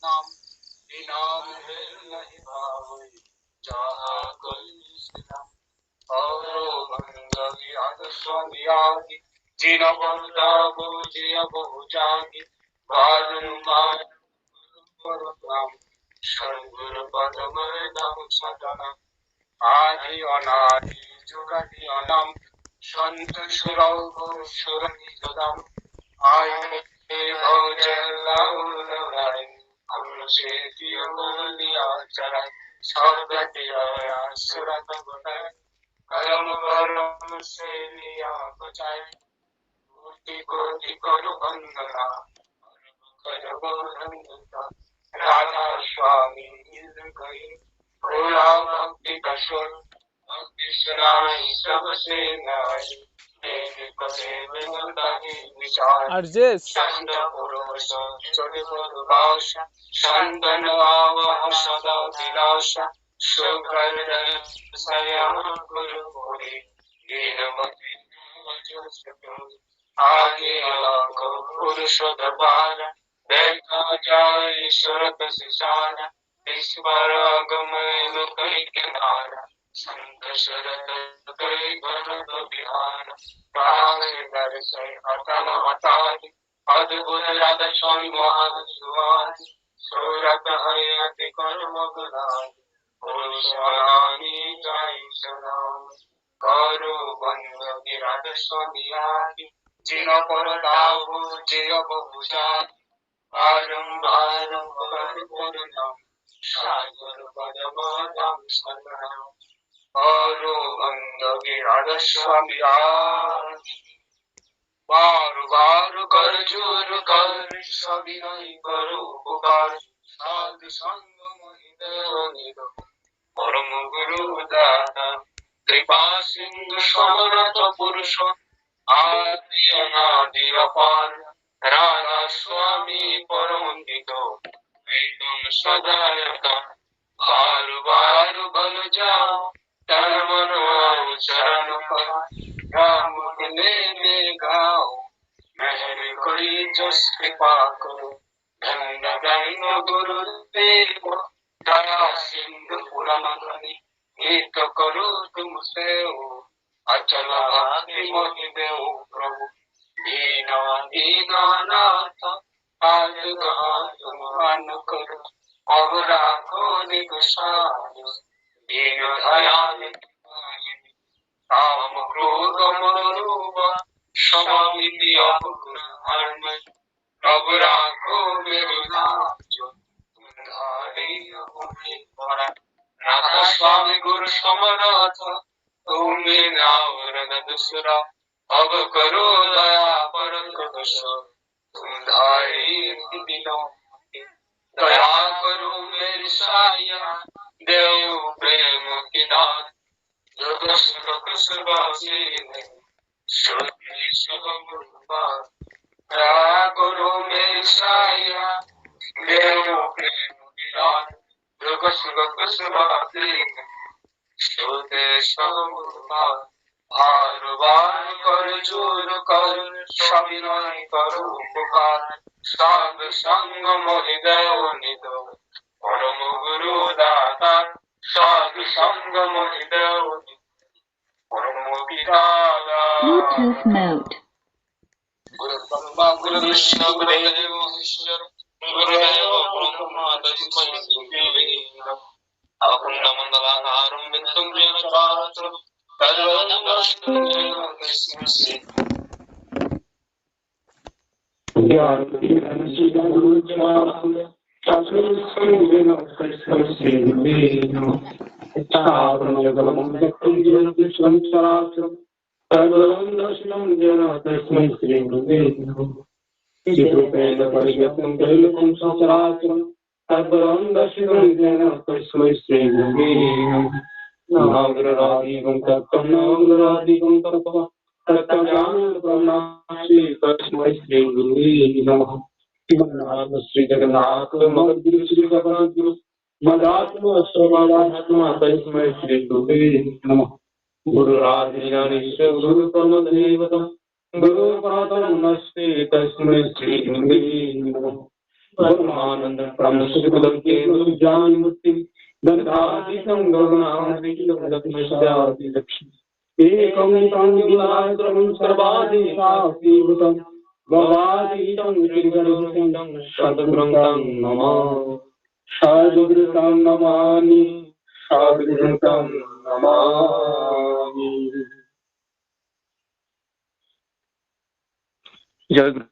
नाम नाम है नहीं भावे जहाँ कोई और बंदगी आदर्शवादी आदि जिन बंदा बुझिया बहु जागी बारंबार परम शंकर पदमय नाम सदना आदि अनादि जुगति अनम संत सुरौ सुरनि सदम आये भवजलाउलराय हमसे दियो लिया चराय सौगतिया सुरत गुणाय कर्म कर्म से लिया बचाए कोटि कोटि करो वंदना करो वंदना राधा स्वामी गई भोला भक्ति का स्वर भक्ति सुनाई सबसे नाई शांत पुरुष चले पुरुष शांतन आवाह सदा विलासा सुकर सयम गुरु बोले दीनमति आगे लाखो पुरुष दरबार देखा जाए सुरत सिसारा इस बार आगमन कई किनारा संत शरद कई भरत बिहार दर्शन अतम अतारी अद्भुत राधा स्वामी महान सुवारी सूरत हरियति कर्म गुणारी पुरुषानी जाई सनाम करो बंद राधा स्वामी आदि जिन पर दाऊ जय बहु जाति बारंबार पर नाम सागर पदम सदनाम करो बंद राधा स्वामी आदि बार बार कर जोर कर सविनय करो पुकार साधु संग महिदेव परम गुरु दाता कृपा सिंधु समरथ पुरुष आदि अनादि अपार राधा स्वामी परम पितो एकदम सदायता बार बार बल जाओ तन मन आओ चरण पर राम ने गाओ मेहर कोई जस कृपा करो धन्य धन्य गुरुदेव दया सिंधु पुराण धनी गीत करो तुमसे अचल भक्ति मोहिदेव प्रभु दीना दीना नाथ आज कहाँ तुम मान करो अब राखो निगसार दीन दयाल काम क्रोध मनोरूप समामिति अवगुण हरमय प्रभु राखो मेरे नाम तुम्हारी उम्मीद पर राधा स्वामी गुरु समरथ तुम्हें नावरद दूसरा अब करो दया पर कृष तुम्हारी दिनों दया करो मेरी साया देव प्रेम की दान जग सुख सुबासी ने श्रुति सब दया करो मेरी साया देव प्रेम की दान जग सुख सुबासी ने श्रुति सब बार बार कर जोर कर सविनय करो पुकार साधु संग मोहिदेव निधो परम गुरु दाता साधु संग मोहिदेव परम पिता Bluetooth mode. गुरु ब्रह्मा गुरु विष्णु गुरुदेव महेश्वर गुरुदेव ब्रह्मा तस्मै श्री नमः अखंड मंगलाकारं विष्णुं येन चराचरं तद्वदं दर्शनं येन तस्मै श्री श्री जगन्नाथ मगध श्री जगन्नाथ मदात्मा सर्वात्मा तस्मै श्री गुरुवे नमः गुरु आदिनानीश्वर गुरु परमदेवता गुरु परात्पर नमस्ते तस्मै श्री गुरुवे नमः परमानंद ब्रह्मसुखदं केवलं ज्ञानमूर्तिं ददातीतं गगनादिलक्ष्मी एकं तं विलासं सर्वादिशास्तिभूतं भवादितं श्रीगणेशं सद्गुरुं नमः सद्गुरुं नमामि सद्गुरुं नमामि। जय गुरु।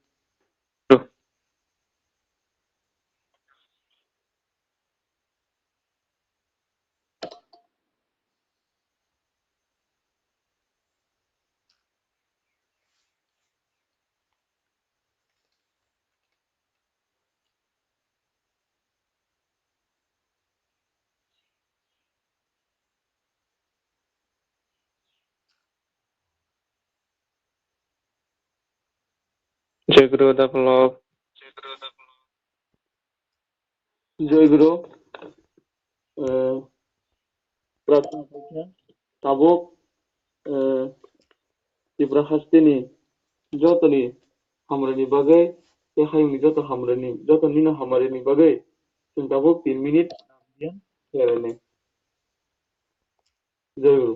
जय गुरु दयापल्लव। जय गुरु। प्रार्थना tabuk Tripura Hasteni Jotoni Hamrani bagai Hayung Joto Hamrani Joto Nina Hamarani bagai जों tabuk 3 minit रायलायनाय। जय गुरु।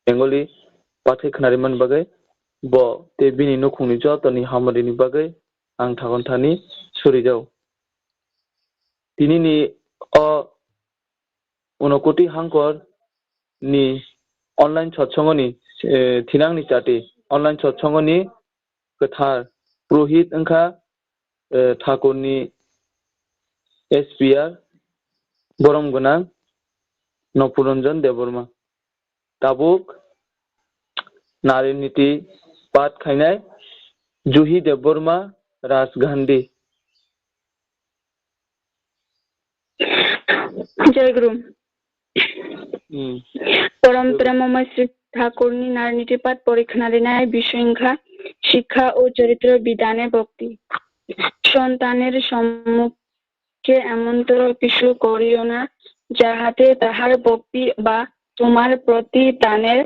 Bengali pathai khnariman bagai bo te bini nukungni jotoni hamrini bagai ang thagontani surijau. Tinini o Unakoti Hankhor ni online satsangani Thinangni Chati online satsangani gothar purohit wngkha Thakurni SPR borom gonang Napurajan Debbarma tabuk nariniti pat khainai Juhi Debbarma Rajkandi জয় গুরু। পরম প্রেমময় শ্রী ঠাকুরনি নারনীতিপাত পরীক্ষানারিনায় বিশৃঙ্খা শিক্ষা ও চরিত্র বিধানে ভক্তি সন্তানের সম্মুখে এমন্তর কিছু করিও না যাহাতে তাহার ভক্তি বা তোমার প্রতি টানের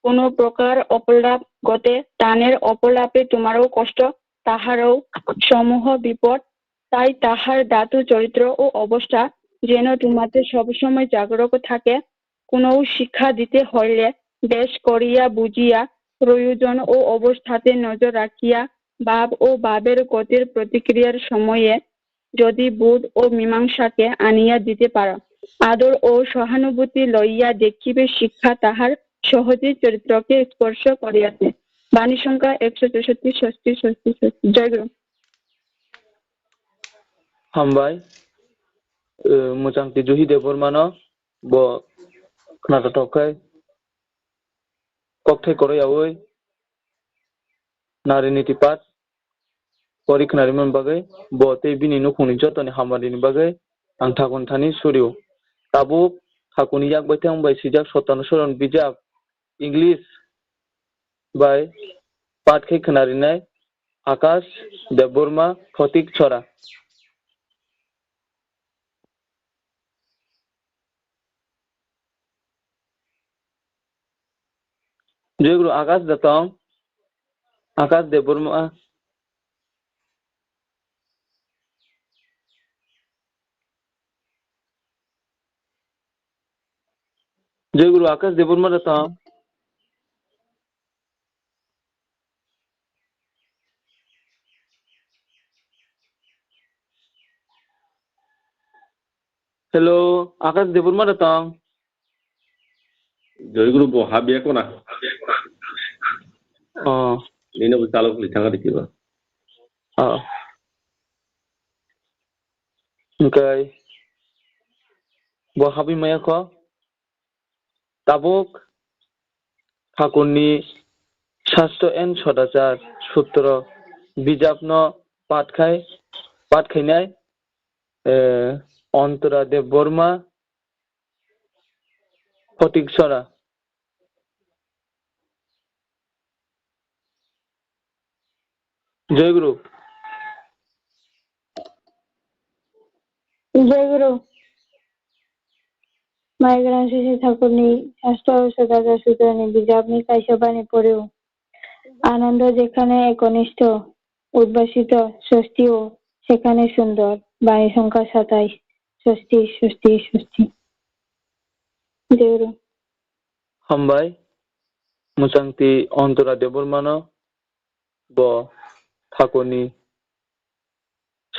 কোনো প্রকার অপলাপ ঘটে। টানের অপলাপে তোমারও কষ্ট তাহারও সমূহ বিপদ। তাই তাহার ধাতু চরিত্র ও অবস্থা যেন তোমাতে সবসময় জাগ্রত থাকে। কোনো শিক্ষা দিতে হইলে বেশ করিয়া বুঝিয়া প্রয়োজন ও অবস্থাতে নজর রাখিয়া ভাব ও ভাবের গতির প্রতিক্রিয়ার সময়ে যদি বোধ ও মীমাংসাকে আনিয়া দিতে পারো আদর ও সহানুভূতি লইয়া দেখিবে শিক্ষা তাহার সহজে চরিত্রকে স্পর্শ করিয়াছে। বাণী সংখ্যা 164 জয় গুরু। Hambai Mgt. Juhi Debbarma bo knatatokai kokthai koroyawi nariniti pat porikkhnariman bagai bo te bini nukungni jotoni hamrini bagai ang thagontani suriu tabuk thakuni yakbai thangbai sijak 𝔗𝔦𝔪𝔢 bijak English by pat khai khnarinai Akash Debbarma kitingwi Jai Guru Akash datang Akash Debbarma Jai Guru Akash Debbarma datang Hello Akash Debbarma datang Jai Guru bo habia kona. Ini bu taluk litanga dikiba. Okay bo habi maya ko tabuk Thakurni 𝔗𝔦𝔪𝔢 bijapno pat khainai Mgt.Antara Debbarma kitingwi Jai Guru জয় গুরু। মায়ের শ্রী ঠাকুরনি ষষ্ঠ বিজাবনি কাশ্যবাণী পড়েও আনন্দ যেখানে একনিষ্ঠ উদ্ভাসিত ষষ্ঠীও সেখানে সুন্দর। বাণী সংখ্যা 27 ষষ্ঠী। জয় গুরু। Hambai Mgt.Antara Debbarma bo Thakurni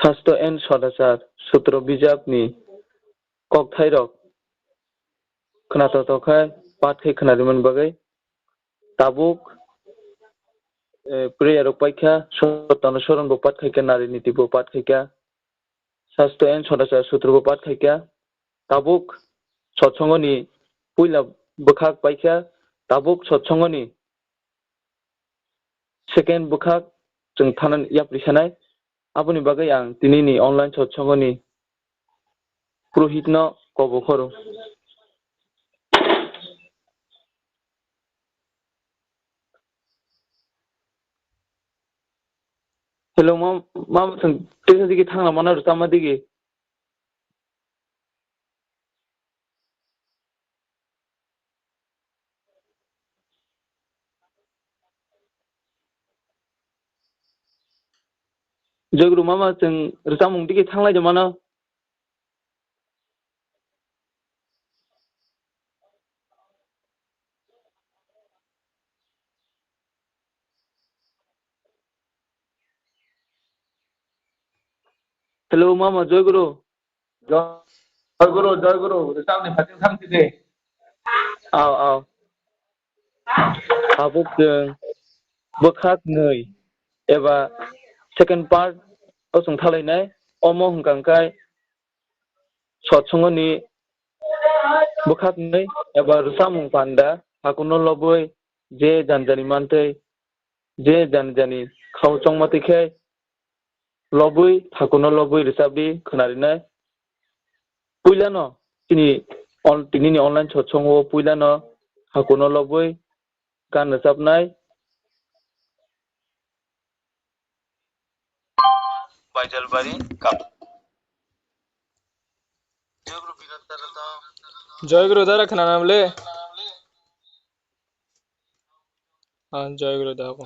𝔗𝔦𝔪𝔢 bijapni kokthairok knatatokai pat khai khnariman bagai tabuk prayer rok paikha 𝔗𝔦𝔪𝔢 bo pat khaikha nariniti bo pat khaikha 𝔗𝔦𝔪𝔢 bo pat khaikha tabuk satsangani puila bukhak paikha tabuk satsangani second bukhak jeng thanan yaprisanai aboni bagai ang tinini online satsangani purohitno kobo. Hello mama tesa digi thangla mana rutama digi Jai Guru mama jeng rutamung digi thanglai de mana Hello Mama, Joy Guru. Joy Guru. The sound is Satsang today. Aw. Habuk जों बोखाक नै एबा second part osong thalaiनाय omo hungkangkai sotsongoni बोखाक नै एबा rusamung panda hakuno loboi je janjani mantei je janjani khawchong matikhai loboi hakuno loboi risabi khnarinai puilano tinini online sotsongo puilano hakuno loboi gan resapnai Baijalbari Kap. जय गुरु दा रखना नाम ले हाँ जय गुरु दा को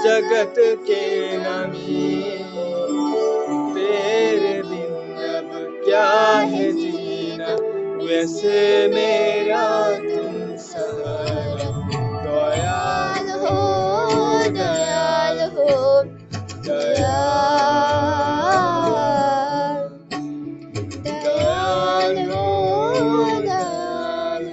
जगत के नामी तेरे बिन अब क्या है जीना वैसे मेरा तुम सहारा दयाल हो दयाल हो दयाल दयाल हो दयाल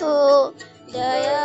हो दयाल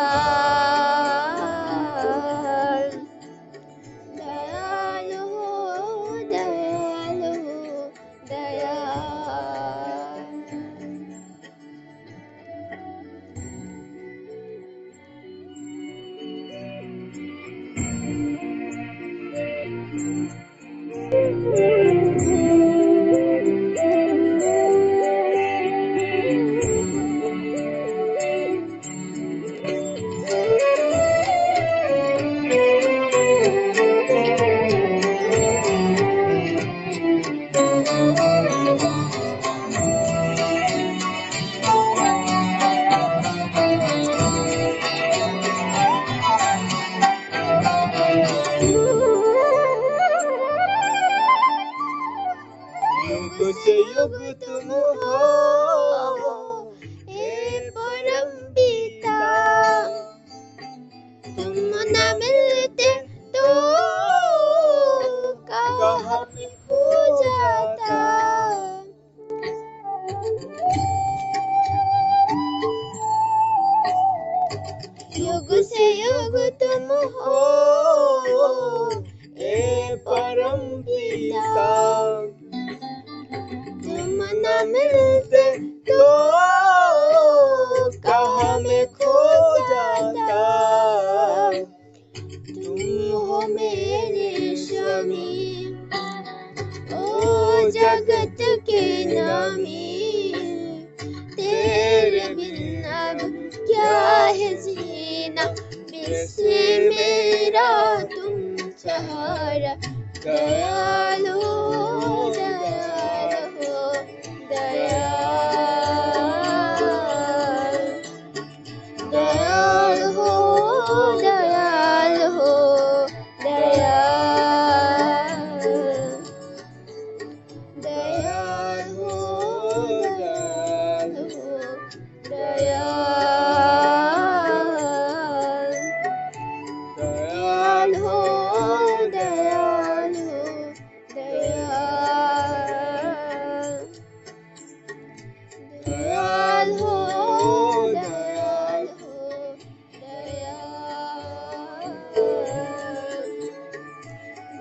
युग से युग तुम हो हे परम पिता। तुम न मिलते तो कहाँ मैं खो जाता। युग से युग तुम हो हे परम पिता। तुम न मिलते तो कहाँ मैं खो जाता। तुम हो मेरे स्वामी ओ जगत के नामी। तेरे बिन अब क्या है जीना, वैसे मेरा तुम सहारा। दयालु दयाल हो दयाल, दयाल हो दयाल हो दयाल, दयाल हो दयाल हो दयाल, दयाल हो दयाल हो दयाल, दयाल हो दयाल हो दयाल, दयाल हो दयाल हो दयाल,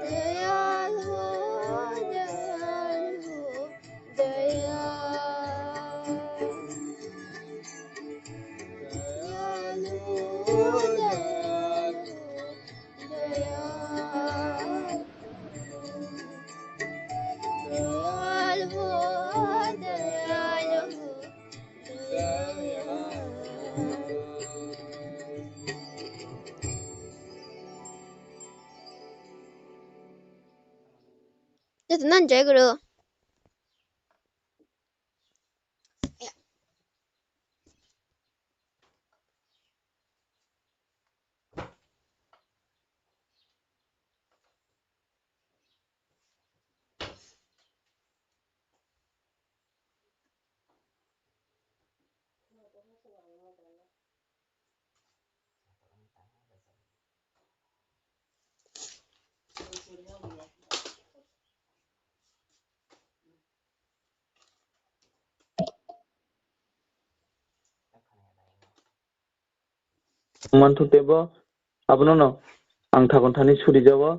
दयाल हो दयाल हो दयाल, दयाल हो दयाल हो Dayal. 난 잘 그려. manthutebo abono ang thakon thani suri jawo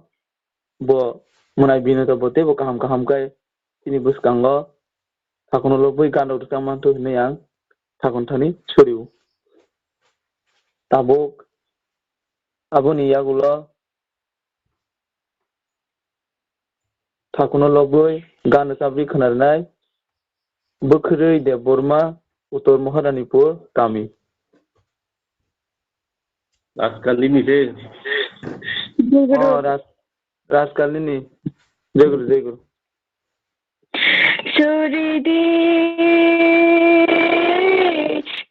bo munai binoto bote bo kaham kaham kai tini buskango thakono lobui gando tang mantu hinai ang thakon thani suriu tabuk aboni yagulo thakono lobui gando sabri khanarnai Bukhrui Debbarma Uttor Maharanipur Tami Rajkandi से Rajkandi जय गुरु जय गुरु Suridi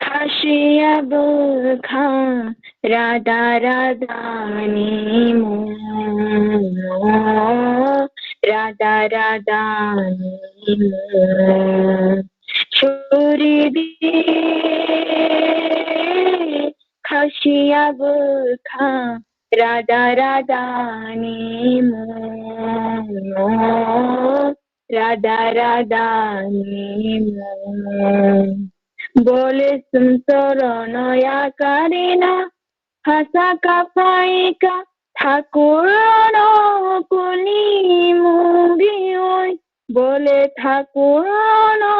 khashiya bulkha Radha Radhani mo Radha Radhani mo Suridi khashiya bulkha Radha Radhani mo Radha Radhani mo Bole sumsaranaya karina Hasa kapaika Thakurano kuni murioi Bole Thakurano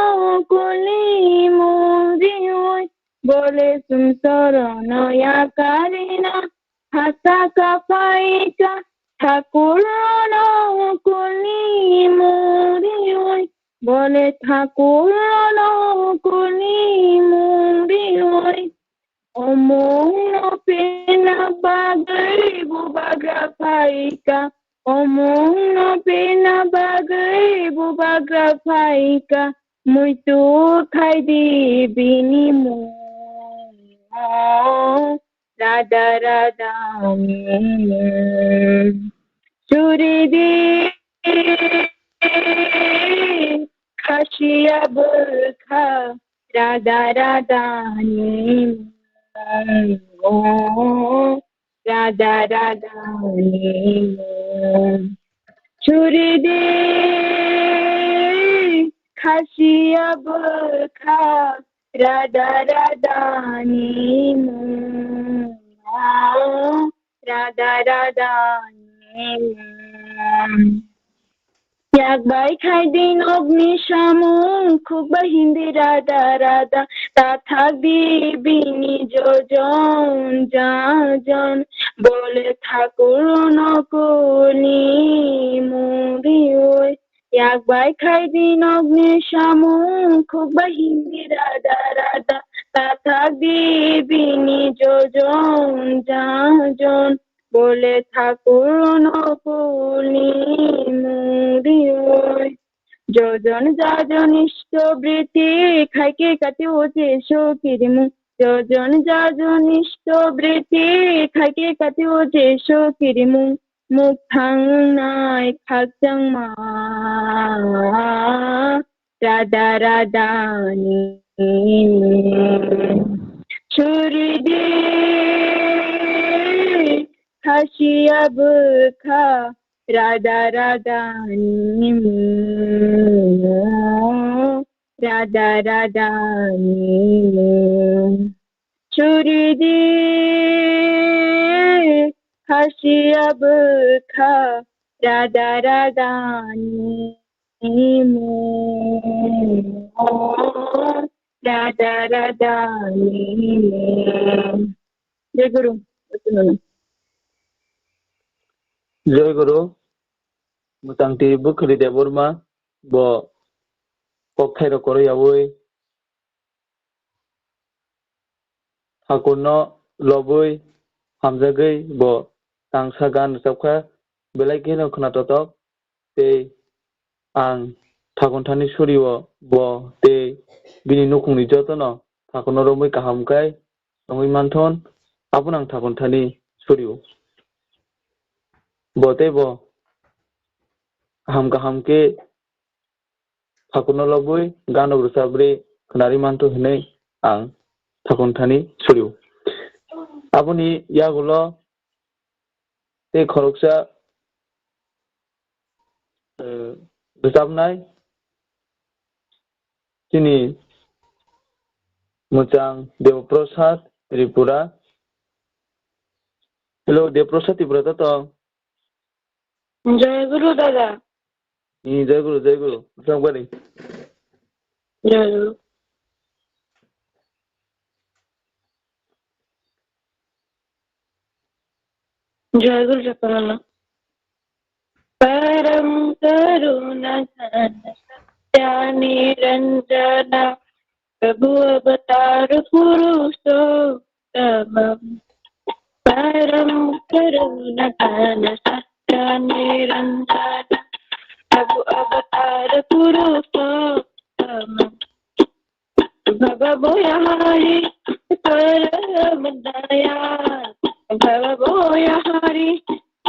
kuni murioi Bole sumsaranaya karina Hasa kapaika Thakurano kuni murioi Bole Thakurano kuni murioi Omong pena bagai bubaga paika Omong pena bagai bubaga paika Muito kai di bini mo Radha Radhani Suridi Khasia बुरखा राधा राधानि मों राधा राधानि मों छुरी दे खासिया बुरखा राधा राधानि मों राधा राधानि मों Yakbai khaidin ogni shamung khubba hindi radha radha tathagdi bini jojon jajon bole thakur nokuni muri oy Yakbai khaidin ogni shamung khubba hindi radha radha tathagdi bini jojon jajon বলে ঠাকুর নকুলি মুড়ি ওই যোজন যাজন ইষ্টবৃত্তি খাইকে কাটি ওজে শোকির মুখ যোজন যাজন ইষ্টবৃত্তি খাইকে কাটি ওজে শোকির মুখ মুখ থাংনাই খাকজাং মা রাধা রাধানি ছুরি দে खासिया बुरखा राधा राधानि मों राधा राधानि मों छुरी दे खासिया बुरखा राधा राधानि मों राधा राधानि मों जय गुरु Jai Guru, Mg.Antara Debbarma bo Kokborok Bengali Thakurno lobui hamjagui bo tangsa gan rojabkha belai keno khonatotok tei ang Thakurthani Suryo bo tei bini nukungni jotono Thakurno romui kahamkai rongui manthon aboni ang Thakurthani Suryo bo tei bo kaham ke Thakurno lobui gan rosabri khonari mantho hinui ang Thakurthani Suryo aboni yagulo tei khoroksa rojabnai chini mochang Debaprasad Tripura. Hello Debaprasad Tripura to जय गुरु दादा Jai Guru Sambari जय गुरु जय गुरु जपमाला परम करुणा निरंजन प्रभु अवतार पुरुषोत्तम परम करुणा सत्य निरंजन प्रभु अवतार पुरुषोत्तम भव हरि परम दयाल भव हरि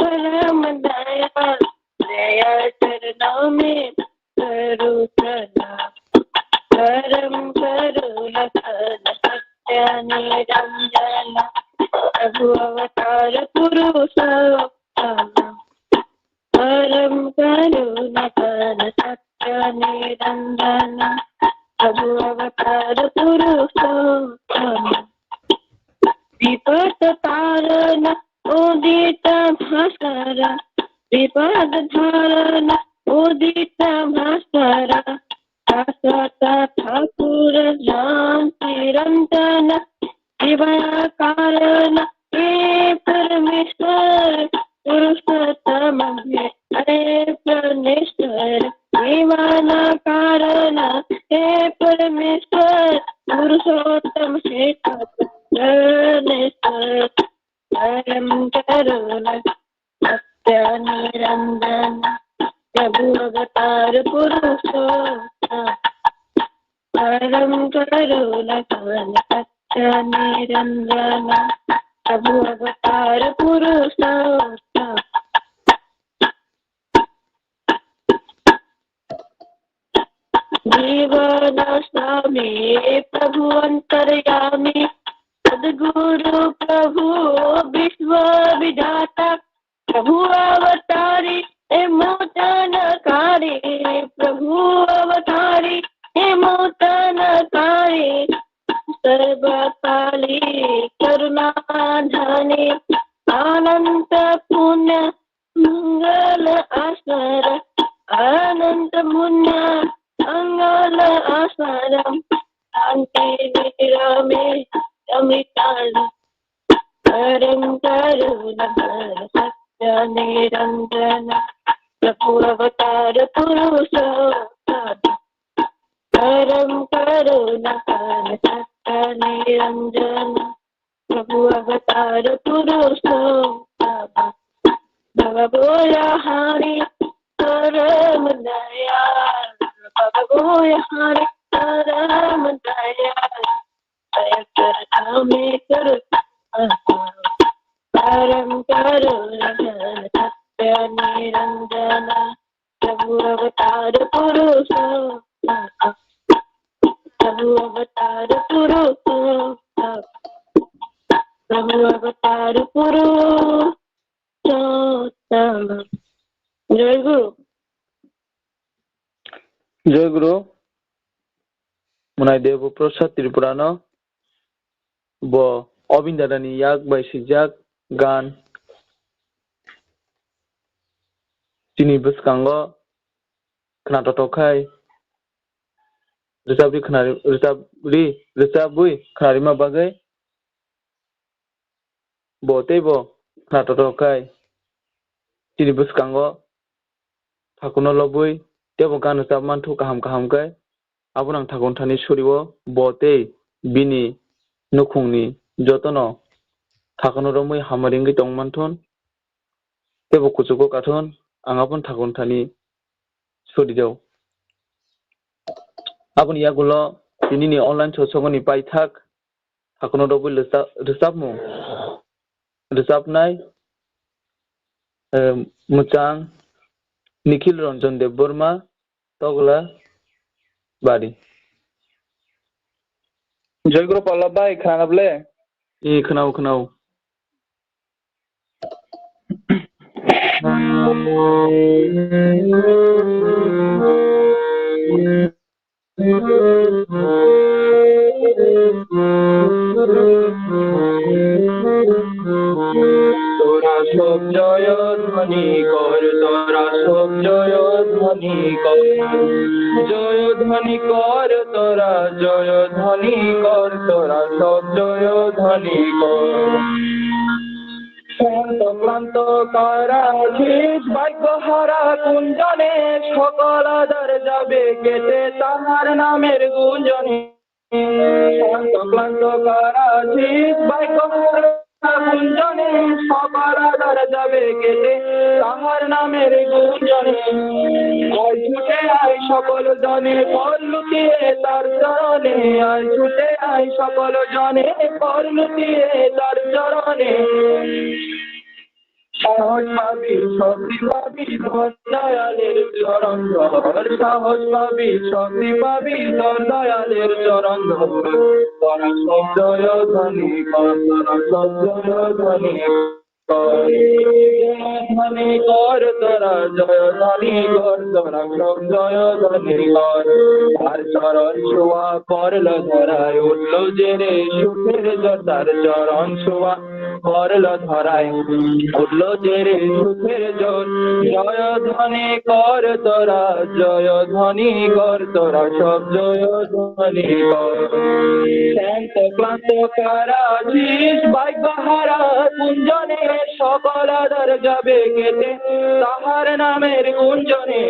परम दयाल दया चरणों में करो प्रणाम परम करुणा सत्य निरंजन प्रभु अवतार पुरुषोत्तम परम करुणा सत्य निरंजन प्रभु अवतार पुरुषोत्तम विपद तारण उदित भास्कर विपद धारण उदित भास्कर शाश्वत ठाकुर ज्ञान चिरंतन दिव्य कारण हे परमेश्वर पुरुषोत्तम हे परमेश्वर जीवन कारण हे परमेश्वर पुरुषोत्तम हे परमेश्वर परम करुणा सत्य निरंजन प्रभु अवतार पुरुषोत्तम परम करुणा सत्य निरंजन प्रभु अवतार पुरुषोत्तम जीवनस्वामी प्रभु अंतर्यामी सद्गुरु प्रभु विश्व विधाता प्रभु अवतारी हे मोचनकारी प्रभु अवतारी हे मोचनकारी सर्वकाली करुणाधनी अनंत पुण्य मंगल आसर अनंत पुण्य मंगल आसर शांति निरमे अमितान परम करुणा सत्य निरंजन प्रभु अवतार पुरुष परम करुणा सत्य निरंजन प्रभु अवतार पुरुष भवभूयहारि परम दयाल भवभूयहारि परम दयाल दया कर हमें कर परम करुणा सत्य निरंजन प्रभु अवतार पुरुष प्रभु अवतार पुरुष प्रभु अवतार पुरुषोत्तम। जय गुरु। जय गुरु। मुनाय देव प्रसाद त्रिपुरानो ब अबिन्दारानि याक बाय सिजाक गान दिनै बसकांगो खोनाथावथावखाय रोजाबुइ खोनारिमा बागै बतैबो खोनाथावथावखाय दिनै बसकांगो थाकुनो लबुइ तेबो गान रोजाब मानथु गाहाम गाहामखाय आबुन आं थागन थानि सुरिwo बतै बिनि नुखुंनि जतनो थाकुनो रमै हामारिंगै तंमानथुन तेबो कुचुको काथुन आं आबुन थागन थानि सुरिदौ आबुन यागुलो दिनैनि अनलाइन सत्संगनि पाइथाक थाकुनो रबै रोजाबमु रोजाबनाय मोजां निखिल रंजन देबबर्मा तगला बारी। जय गुरु पल्लव भाई खोनागाबले खोनाव खोनाव তোরা সব জয় ধ্বনি কর তোরা সব জয় ধ্বনি কর জয় ধ্বনি কর তোরা জয় ধ্বনি কর তোরা সব জয় ধ্বনি কর শান্ত ক্লান্ত কারাধীশ ভাগ্যহারা কুঞ্জনে সকল আদর যাবে কেটে তাহার নামের গুঞ্জনে শান্ত ক্লান্ত কারাধীশ ভাগ্যহারা কুঞ্জনে সকল আদর যাবে কেটে তাহার নামের গুঞ্জনে আয় ছুটে আয় সকল জনে পর লুটিয়ে তার চরণে আয় ছুটে আয় সকল জনে পর লুটিয়ে তার চরণে সাহস পাবি শক্তি পাবি তোর দয়ালের চরণ ধর সাহস পাবি শক্তি পাবি তোর দয়ালের চরণ ধর তোরা সব জয় ধ্বনি কর তোরা সব জয় ধ্বনি ধ্বনি কর তোরা জয় ধ্বনি কর তোরা সব জয় ধ্বনি কর তার চরণ ছোঁয়া পড়ল ধরায় উঠল যে রে সুখের জ্বর তার চরণ ছোঁয়া পড়ল ধরায় উঠল যে রে সুখের জ্বর জয় ধ্বনি কর তোরা জয় ধ্বনি কর তোরা সব জয় ধ্বনি কর শান্ত ক্লান্ত কারাধীশ ভাগ্যহারা কুঞ্জনে সকল আদর যাবে কেটে তাহার নামের গুঞ্জনে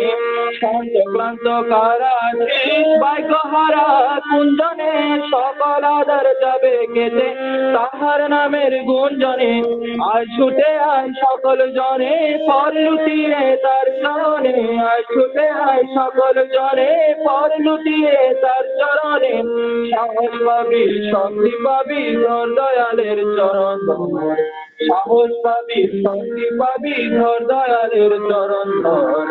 শান্ত ক্লান্ত কারাধীশ ভাগ্যহারা কুঞ্জনে সকল আদর যাবে কেটে তাহার নামের গুঞ্জনে আয় ছুটে আয় সকল জনে পর লুটিয়ে তার চরণে আয় ছুটে আয় সকল জনে পর লুটিয়ে তার চরণে সাহস পাবি শক্তি পাবি তোর দয়ালের চরণ সাহস পাবি শান্তি পাবি ধর দয়ালের চরণ ধর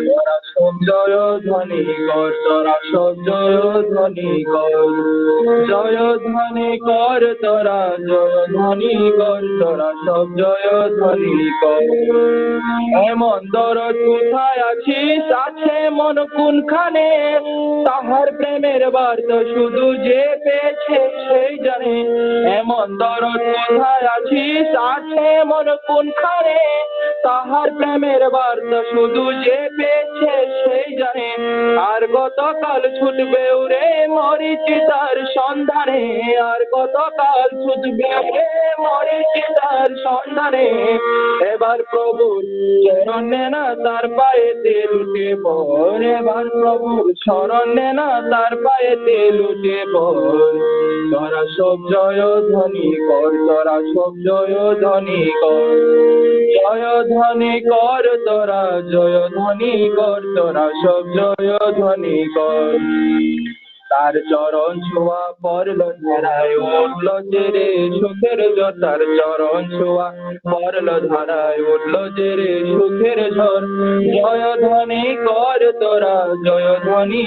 তোরা সব জয় ধ্বনি কর তোরা সব জয় ধ্বনি কর জয় ধ্বনি কর তোরা জয় ধ্বনি কর তোরা সব জয় ধ্বনি কর এমন দরদ কোথায় আছিস আছে মন কোনখানে তাহার প্রেমের বার্তা শুধু যে পেয়েছে সেই জানে এমন দরদ কোথায় আছিস আছে মন কোনখানে তাহার প্রেমের বার্তা শুধু যে পেয়েছে সেই জানে আর কতকাল ছুটবে উড়ে মরিচিতার সন্ধানে আর কতকাল ছুটবে উড়ে মরিচিতার সন্ধানে এবার প্রভুর শরণ নে না তার পায়েতে লুটে পড় এবার প্রভুর শরণ নে না তার পায়েতে লুটে পড় তোরা সব জয় ধ্বনি কর তোরা সব জয় ধ্বনি কর জয় ধ্বনি কর তোরা জয় ধ্বনি কর তোরা সব জয় ধ্বনি কর তার চরণ ছোঁয়া পড়ল ধরায় উঠল যে রে সুখের ঝড় তার চরণ ছোঁয়া পড়ল ধরায় উঠল যে রে সুখের ঝড় জয় ধ্বনি কর তোরা জয় ধ্বনি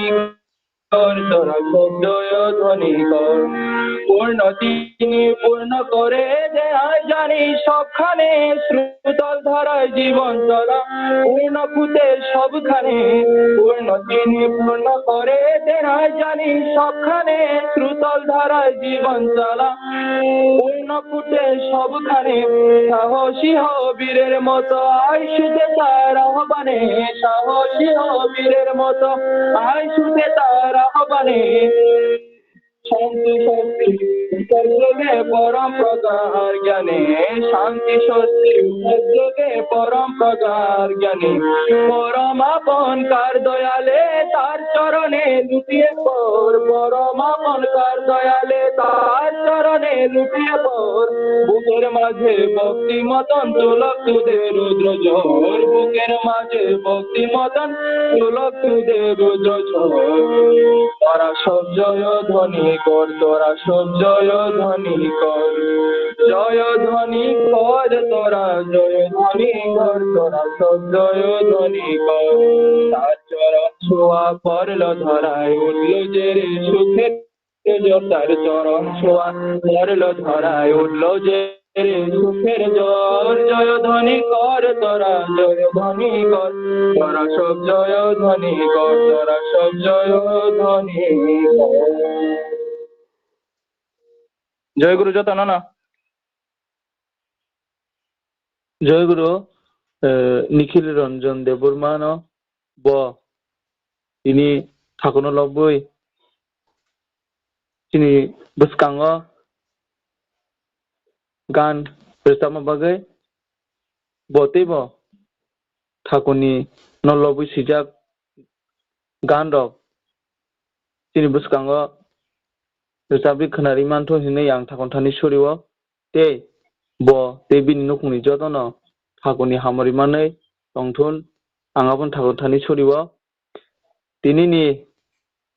কর তোরা সব জয় ধ্বনি কর পূর্ণ তিনি পূর্ণ করে দেয় জানি সবখানে শ্রুতল ধারায় জীবন চলা পূর্ণ ফুটে সবখানে পূর্ণ তিনি পূর্ণ করে দেয় জানি সবখানে শ্রুতল ধারায় জীবন চলা পূর্ণ ফুটে সবখানে সাহসী হও বীরের মতো আয় শুধু তার আহ্বানে সাহসী হও বীরের মতো আয় শুধু তার আহ্বানে শান্তি স্বস্তি যোগে পরম প্রকার জ্ঞানে শান্তি স্বস্তি যোগে পরম প্রকার জ্ঞানে পরম আপন কার দয়ালে তার চরণে লুটিয়ে পড় পরম আপন কার দয়ালে তার চরণে লুটিয়ে পড় বুকের মাঝে ভক্তি মতন তুলক তুদের রুদ্র ঝড় বুকের মাঝে ভক্তি মতন তুলক তুদের রুদ্র ঝড় তোরা সব জয় ধ্বনি কর তোরা সব জয় ধ্বনি কর জয় ধ্বনি কর তোরা জয় ধ্বনি কর তোরা সব জয় ধ্বনি কর তার চরণ ছোঁয়া পড়ল ধরায় উঠল যে রে সুখের ঝড় তার চরণ ছোঁয়া পড়ল ধরায় উঠল যে রে সুখের ঝড় জয় ধ্বনি কর তোরা জয় ধ্বনি কর তোরা সব জয় ধ্বনি কর তোরা সব জয় ধ্বনি কর জয় গুরু যত না জয় গুরু নিখিল রঞ্জন দেববর্মা ব ini thakono lobboi ini beskango gan bersama bagai botebo thakoni noloboi sijak gan rok ini beskango bersabri khenari manto hinai yang thakon thani suriwo te bo te bini nokungni jotono thakoni hamari manai tongthun angabon thakon thani suriwo tinini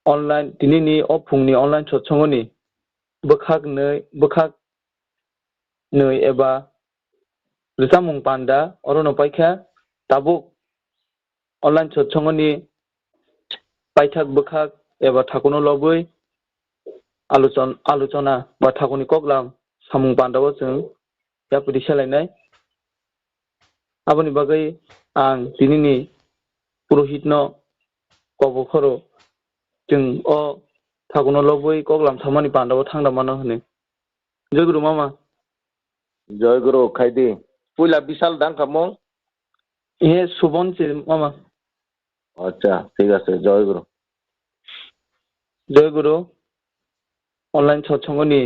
online tinini opungni online chotsongoni bokhak nei eba risamung panda orono paikha tabuk online chotsongoni paithak bokhak eba thakono loboi आलोचना बा थाखोनि कगलाम सामुं बान्दाव जों यापुदि सोलायनाय आबोनि बागै आं दिनैनि पुरहितनो कबखरो जों अ थाखोनो लबoi कगलाम सामानि बान्दाव थांदामानो होनो जय गुरु मामा জয় গুরু খাইদি পুইলা বিশাল দান কামো এ সুবন চে মামা আচ্ছা ঠিক আছে জয় গুরু অনলাइन सत्संगनि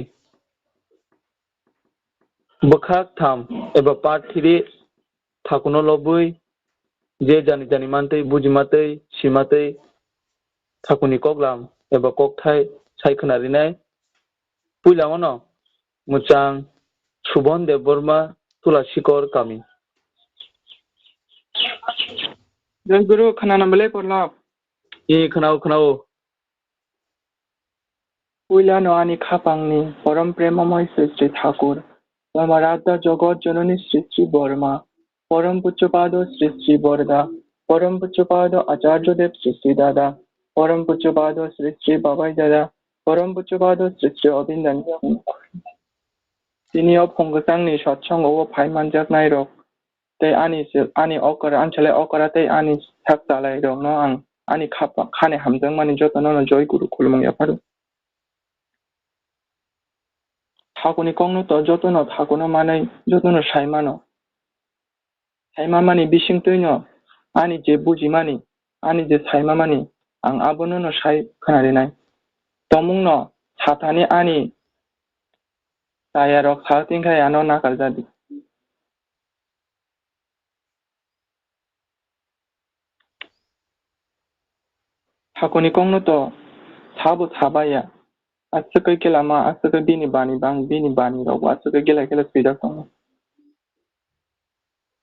बोखाक थाम एबा पार्ट 3 थाखोनो लबoi जे जानि जानि मानतै बुजिमातै सिमातै थाखोनि कगलाम एबा ककथाय सायखोनारिनाय पुइलाङनो मोजां सुबन देबबर्मा तुलासिकर कामि जय गुरु खोनानोमोनलै पल्लव खोनाओ पुइलानो आंनि खाफांनि परम प्रेममय Shri Thakur Samarata Jagat Janani Sri Sri Debbarma Param Puchyapada Sri Sri Varda Param Puchyapada Acharya Dev Sri Sri Dada Param Puchyapada Sri Sri Babai Dada Param Puchyapada Sri Sri Abindanya Tinio Pongkasangni Satsang Over Paimanjak Nairok Te Ani Okara Anchale Okara Te Ani Saksalai Rong No Ang Ani Kappa Kane Hamjang Mani Joto No Joy Guru Kulmang Yaparu 타고니 꺾는 저도너 타고는 만의 저도는 살만어 살만만이 미싱 뜨녀 아니 제 부지만이 아니 제 살만만이 ang 아버는 살 그날이나이 떠먹너 사탄이 아니 나야로 사띵가 야노 나갈자디 타고니 꺾는 또 사부 사바야 아스크 길라마 아스크 비니 바니 방 비니 바니라고 아스크 길라 길라 시작동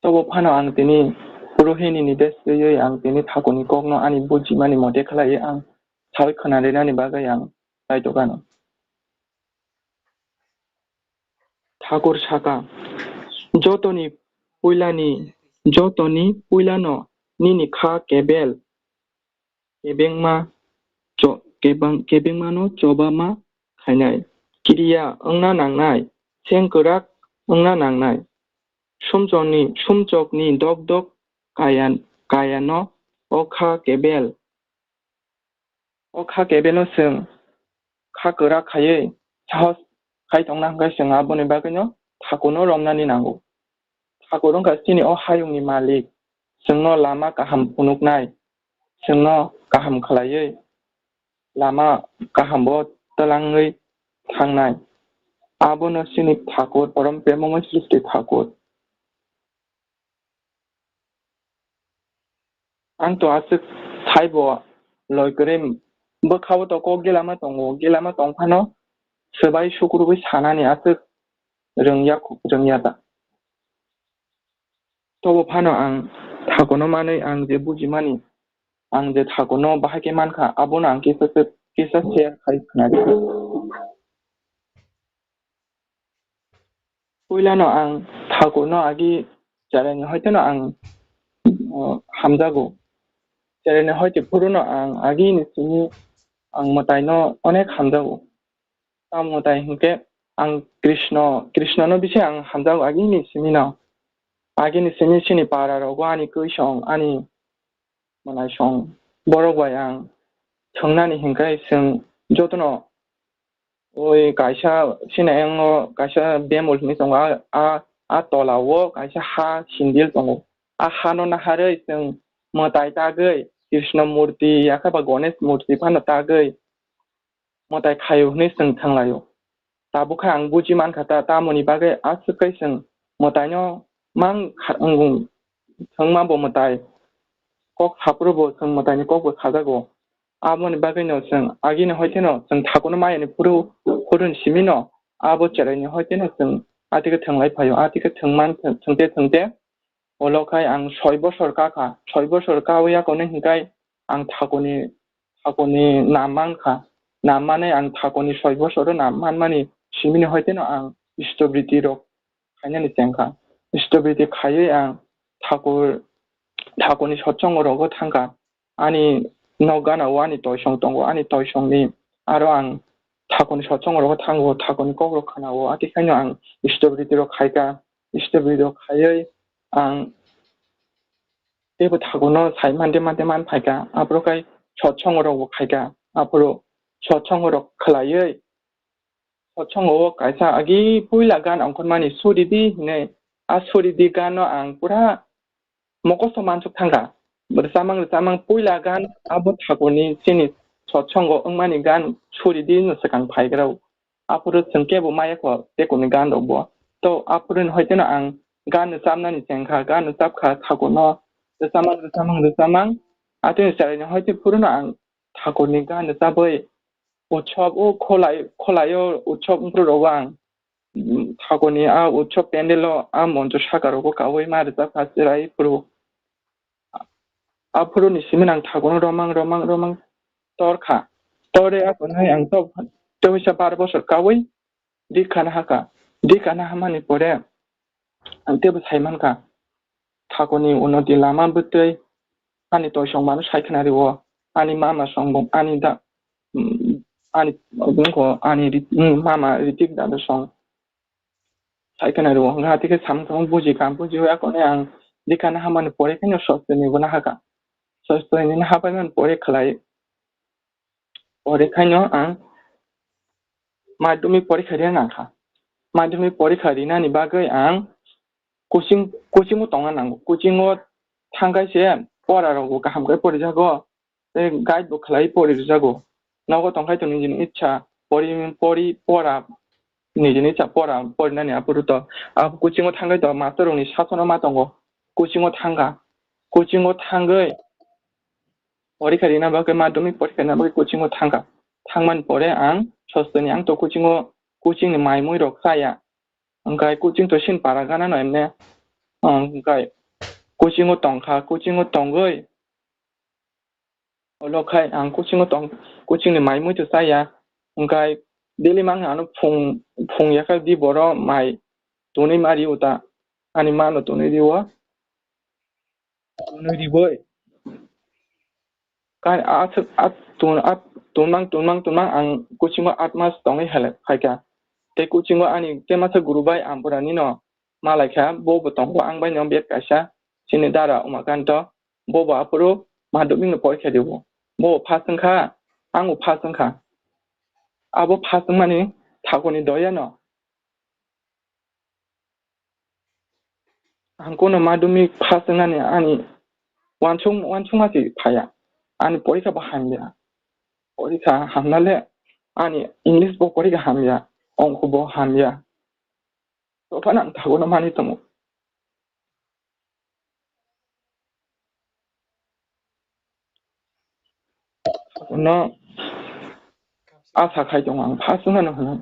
또 파노 앙티니 프로헤니니 데스의 앙티니 타고니 꺾너 아니 부지만이 못해 칼라이 앙 살 그날이나니 바가 양 나이도가노 Thakur शाखा जोतोनी पुइलानो निनी खा केबेल केबेंमानो चोबामा खायनाय किरिया ओंना नांनाय सेंकोराक ओंना नांनाय सुमचकनि दक दक गायानो अखा केबेल जों खाकोरा खायै साहस खायथंना गायसों आबोनि बागैनो थाखौनो रमनानै नांगौ थाखौरं गासिनि हायुंनि मालिक जोंनो लामा गाहाम फुनुगनाय जोंनो गाहाम खालायै लामा गाहामबो तलाङै थांनाय आबोनो सिनि ठाकुर परम प्रेममय सृष्टि ठाकुर आंथ' आसो साइब लयगरे बोखावथ' गेलामा दंफानो सोबाय सुग्रुबै सानानै आसो रोंयादा तब फानो आं थागोनो मानै आं जे बुजिमानि आं जे थागोनो बाहागे मानखा आबोनो आं किसा शेयार खालामनानै पुइलानो आं थागोनो आगि जारायनो हयतोनो आं हामजागौ जारायनो हयतो पुरुनो आं आगि निसिनि आं मतायनो अनेक हामजागौ मताय हिंके आं कृष्णनो बिसे आं हामजागौ आगिनि सिनि पारारावबो आंनि गैसं आंनि मोनायसं बरगबाय आं सोंनानै हिंखाय जों जतनो ओइ गायसा सिनायनो गायसा बेमलनि दङ आ तलावो गायसा हा सिन्दिल दङ आ हानो नाहारै जों मोदाय दागै कृष्ण मुर्ति याखाबा गणेश मुर्ति फानो दागै मोदाय खायुहनै जों थांलायो दाबुखाय आं बुजिमान खाता तामुनि बागै आसुखै जों मोदायनो मां थंमाबो मोदाय कक हाब्रुबो जों मोदायनि ककबो खाजागौ आमुनि बागैनो जों आगिनो हयतेनो जों थागोनो मायनि पुरुन सिमिनो आबो चेरायनो हयतेनो जों आथिखे थंलाय फायो आथिखे थंते अलोखाय आं 6 बोसोर कावैयाखौनो हिंखाय आं थागोनि नामानखा नामानै आं थागोनि 6 बोसोर नामानमानि सिमिनो हयतेनो आं इष्टबृत्ति रक खायनानि जेंखा इष्टबृत्ति खायै आं थागोनि सत्संग रगो थांखा आंनि नगानाव आंनि तयसं दङ आंनि तयसंनि आरो आं थागोनि सत्संग रगो थांगौ थागोनि कग्र खानावो आथिखायनो आं इष्टबृत्ति रक खायगा इष्टबृत्ति रक खायै आं तेबो थागोनो साइ मानते मान फायगा आब्रखाय सत्संग रगो खायगा आब्रो सत्संग रक खलायै सत्संग गायसा आगि पुइला गान अंखनमानि सुरिदि ने आ सुरिदि गानो आं पुरा मकसो मानसुक थांगा रसामां पुइला गान आबो थागोनि सिनि सत्संग अंमानि गान सुरिदि नसकान फायग्राव आपुरो संकेबो मायाखो तेकोनि गान दबो तो आपुरन हयतेनो आं गान सामनानि जेंखा गान साबखा थागोनो रसामां आते सारैनो हयते पुरुनो आं थागोनि गान साबै उत्सव खोलायो उत्सव उमफ्रुराव आं थागोनि आ उत्सव पेन्डेलो आ मन्त्र सागारावबो कावै मारजा फासिराय पुरु आपुरुनि सिमिन आं थागोनो रमां तोरे आखौहाय आं तो 12 बोसोर कावै दिखानो हाखा dikana hamani pore ang tebo saimanka thakoni unoti lama butei ani toisong manu saikhanari wo ani mama songbong ani da ani bungko ani mama ritik da song saikhanari wo ngati ke samsong buji kam buji wa kone ang dikana hamani pore kanyo sosteni bona haka sosteni na hapaman pore khlai pore kanyo ang madhyamik porikha rena kha madhyamik porikha rina ni bagai ang coaching tonga nango coaching o thangai se pora rogo kaham kai pori jago guide bo khlai pori jago nago tongkai to nijini ichha pori pora nijini ichha pora porina ni apuru to coaching o thangai to master ni sasono ma tongo coaching o thangai porikha rina bagai madhyamik porikha rina bagai coaching o thangman pore ang sosteni ang to coaching ni mai moi rok saya angkai coaching to sin paragana no emne angkai coaching o tonggoi olokai ang coaching ni mai moi to saya angkai daily mang anu phung yaka di boro mai tuni mari uta ani mano tuni diwa tuni diboi kai tunmang ang coaching o atmas tongai hele khaika te coaching ani te masa guru bai ampura ni no malakha bobo tongko ang bai nom bet kaisa sini dara umakanto bobo apuru madhyamik no porikha debo bobo phasangkha angu phasangkha abo phasangmani thakoni doya no angkono madhyamik phasangani ani wanchung masi phaya ani porikha ba hamya porikha hamnale ani english bo porikha hamya ongko bo hamya to panang thagono mani tomo no asa khai dong ang phasangano hono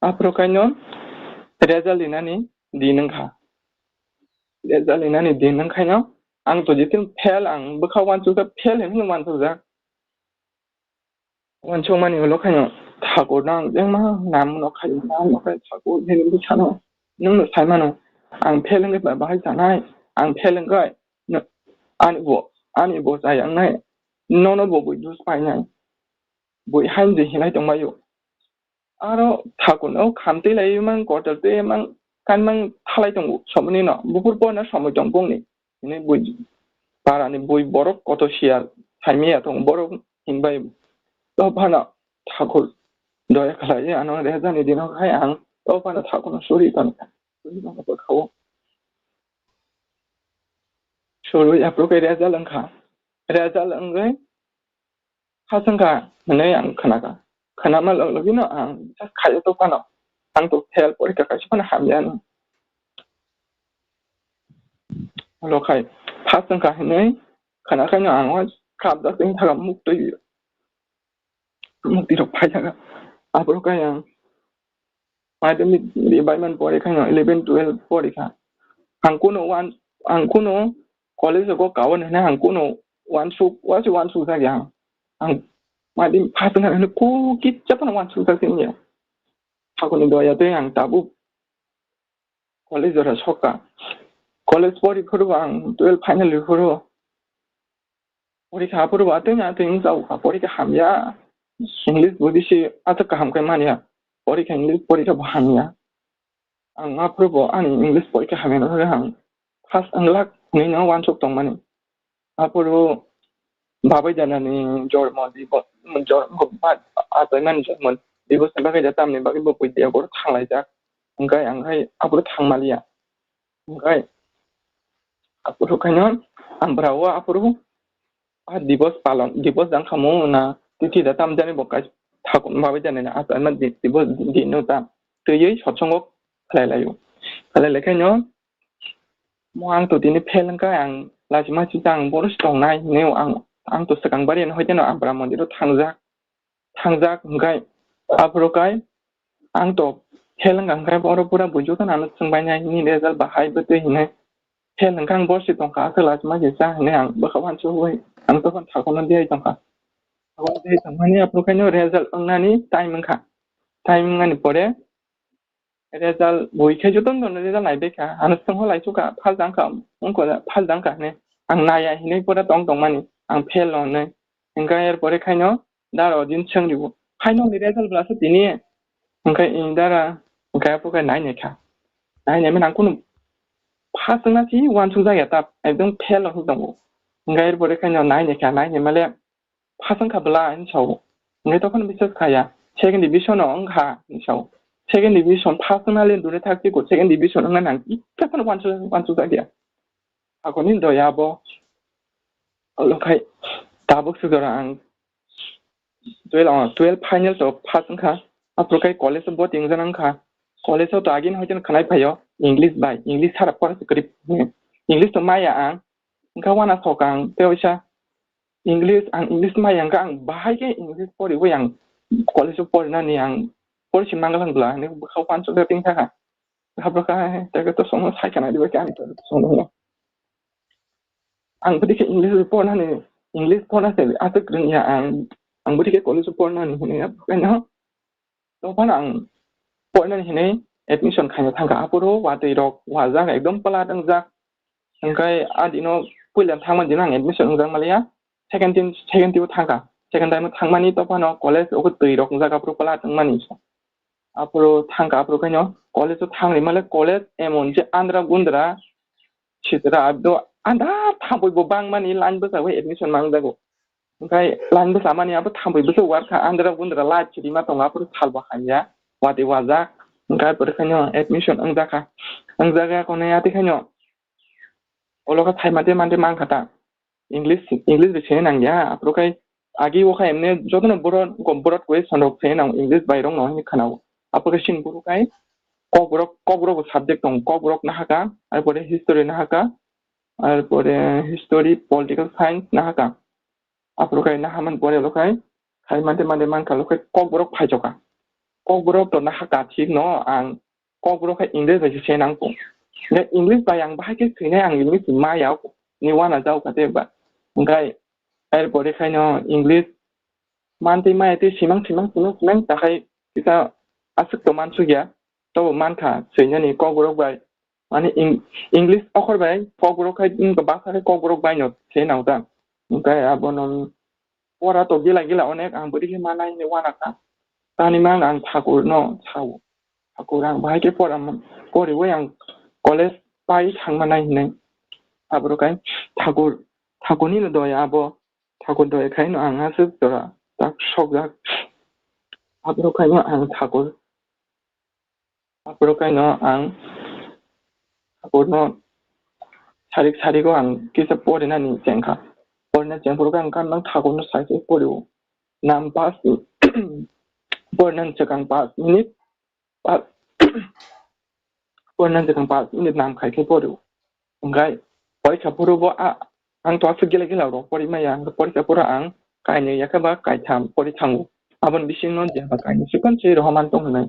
apro kaino result inani dinangkha result inani dinangkhaino ang to jitin fail ang bukha wanchu ka fail hen wanchu ja wanchu mani lo khaino thakor nang jengma nam no khai nam no khai thakor hen bu chano nung no saimano ang fail ngai ba bahai sanai ang fail ngai ani bo sai ang nai no bo bu dus pai nai bu han je hinai tong mayo aro thakor no khamte lai mang kotel te mang kan mang thalai tong somni no bupur po na somoi tong bong ni ini bu parani bui borok koto siar saimia tong borok hingbai to phana thakor doya khlai ano rezani dino khai ang to phana thakor no suri ton ko khawo suri apro ke result angkha result angai hasangka mane ang khanama logino ang khai to phana ang to fail porikha ka phana hamyan lo khai hasangka hne khana khana ang wa khap da sing thagam mukti rok phaijaga apro ka yang madhyamik baiman porikha no 11 12 porikha angkuno college ko kawan na angkuno one su sa yang ang madim phasangka no ku kit chapan one su sa sing ya hakuni doya te ang tabu college ra soka college porikha ro ang 12 final ro porikha apro ba te na te ingzau ka porikha hamya english bodisi ataka hamkai mania porikha english porikha hamya ang apro ani english porikha hamya no hang first anglak ni no one sok tong mani apro babai janani jormo di bo jormo bat ataiman jormo di bo sampai jatam ni bagi bo puitia ko thanglai jak angkai apro thangmalia angkai apro kaino ambrawa apro divos jang khamu na tithi datam jani bokai thakun babai janani ataiman divos di no ta tei sotsongok khalai kaino mo ang to dini phelangka ang lajima chitang boros tongnai neu ang to sakang barian hoiteno ampra mondiro thangjak angkai aprokai ang to हेलंगांखाय बर'फोरा बुजुथनानै सोंबायनाय नि result बाहायबोदो हिने हेलंगां बरसि दंखा होलास मा गेसा हिने आं बखावानसु होय आं तो थाखौनो देय दंखा थाखौनो देय थांमानि आप्रुखायनो रेजाल्ट अंनानि टाइम ngani pore रेजाल्ट बयखे जुतन दन रेजाल्ट नायबेखा आं सोंहो लायसुका फालजांखा उनको फालजांखा ने आं नाया हिने परे दं मानि आं फेल होने इंगा एर परे खायनो दारो दिन सोंलिबो खायनो नि रेजाल्ट ब्लासो दिनि ओंखाय इंदारा ओंखाय आप्रुखाय नायनेखा नायनेमन आं कुनु फासना थि वानसु जाया ता एकदम फेल हो दंगो ओंखाय एर परे खायनो नायनेखा नायनेमाले फासंखाबला इनसाव ओंखाय तखन बिसोर खाया सेकेंड डिविजन अंखा इनसाव सेकेंड डिविजन फासनाले दुरे थाक्ति को सेकेंड डिविजन अंगा नां इक्काखन वानसु जाया आखनि दयाबो ओंखाय दाबो सुगरा आं 12 फाइनल तो फासंखा आप्रुखाय कॉलेज बोटिंग जानंखा कॉलेज तो आगिन होजन खनाय फायो इंग्लिश बाय इंग्लिश सारा फरास करिप इंग्लिश तो माया आं ओंखा वाना सका आं पेवसा इंग्लिश माया आं बाहायके इंग्लिश पढ़िबो आं कॉलेज पढ़नानि आं पढ़सिम नांगलांब्ला ने खाव फानसु देटिं थाखा हाब्रखाय तेगे तो संग सायखाना दिबो के आं तो संग आं बदिके इंग्लिश पढ़नानि इंग्लिश पढ़नासे आसे ग्रनिया आं बदिके कॉलेज पढ़नानि ने कयनो तो फान आं पढ़नानि ने एडमिशन खायनो थांगा आपुरो वादै रक वाजा एकदम पलादों जा ओंखाय आदिनो पुइलाम थांमान दिन आं एडमिशन जां मालिया सेकेंड टिम थांगा सेकेंड टाइम थांमानि तो फानो कॉलेज ओको दै रक जागाफ्रो पलादों मानि आपुरो थांगा आपुरो कयनो कॉलेज थांनि माले कॉलेज एमन जे आंद्रा गुंद्रा छितरा आबदो आंदा थांबो बां मानि लाइन बसाव एडमिशन मांग जागो ओंखाय लाइन बसा मानि आबो थांबो वारखा आंद्रा गुंद्रा लाचिरि मा दं आपुरो थालबा खाया वादै वाजा ओंखाय परखायनो एडमिशन अंजागा कोने आते कयनो ओलोका थाइमाते मानते मांखाता इंग्लिश बिसे नांगया आप्रुखाय आगे ओखा एमने जतन बोरद कोइ सन्दक से नां इंग्लिश बायरं न खानाव आप्रुखाय सिन बुरुखाय kokborok subject dong kokborok nahaka আর পরে history nahaka আর পরে history political science nahaka আপ্রুখাय nahaman pore lokai khai mante manka lokai kokborok phaijoka kokborok to nahaka thik no ang kokborok khai english bai se nangpo ne english bai ang bahai ke sine ang english ma yaw ni wana jaw kate ba ngai ar pore khai no english mante ma ete simang takai kita asuk to mansu ya तो मानखा सैनानि kokborok bai माने English अखर bai kokborok khai बासाखै kokborok bai no से नावदा ओंखाय आबोनम परा तो गिला अनेक आं बोदिके मानाय ने वानाखा तानि मान आं ठाकुर न साव ठाकुर आं बाहायके परामोन परिबो आं कॉलेज बाय थांमानाय ने आबोरखाय ठाकुरनि न दया आबो ठाकुर दया खाय न आं आसु तरा ता सकजा आबोरखाय आं ठाकुर आप्रुखायनो आं ठाकुरनो सारिको आं किसा पढ़नानि जेंखा पढ़ना जेंखा आं कान ठाकुरनो साइसे पढ़ियो नाम पास पढ़नानि जकां 5 मिनिट पढ़नानि जकां 5 मिनिट नाम खायके पढ़ियो ओंखाय फरायसाफोरबो आं तो आसु गेला रो पढ़िमाया फरायसाफोरा आं कायनो याखाबा कायथाम पढ़ि थांगो आबन बिसिनो जेबा कायनो सिखन से रहमान दं होननाय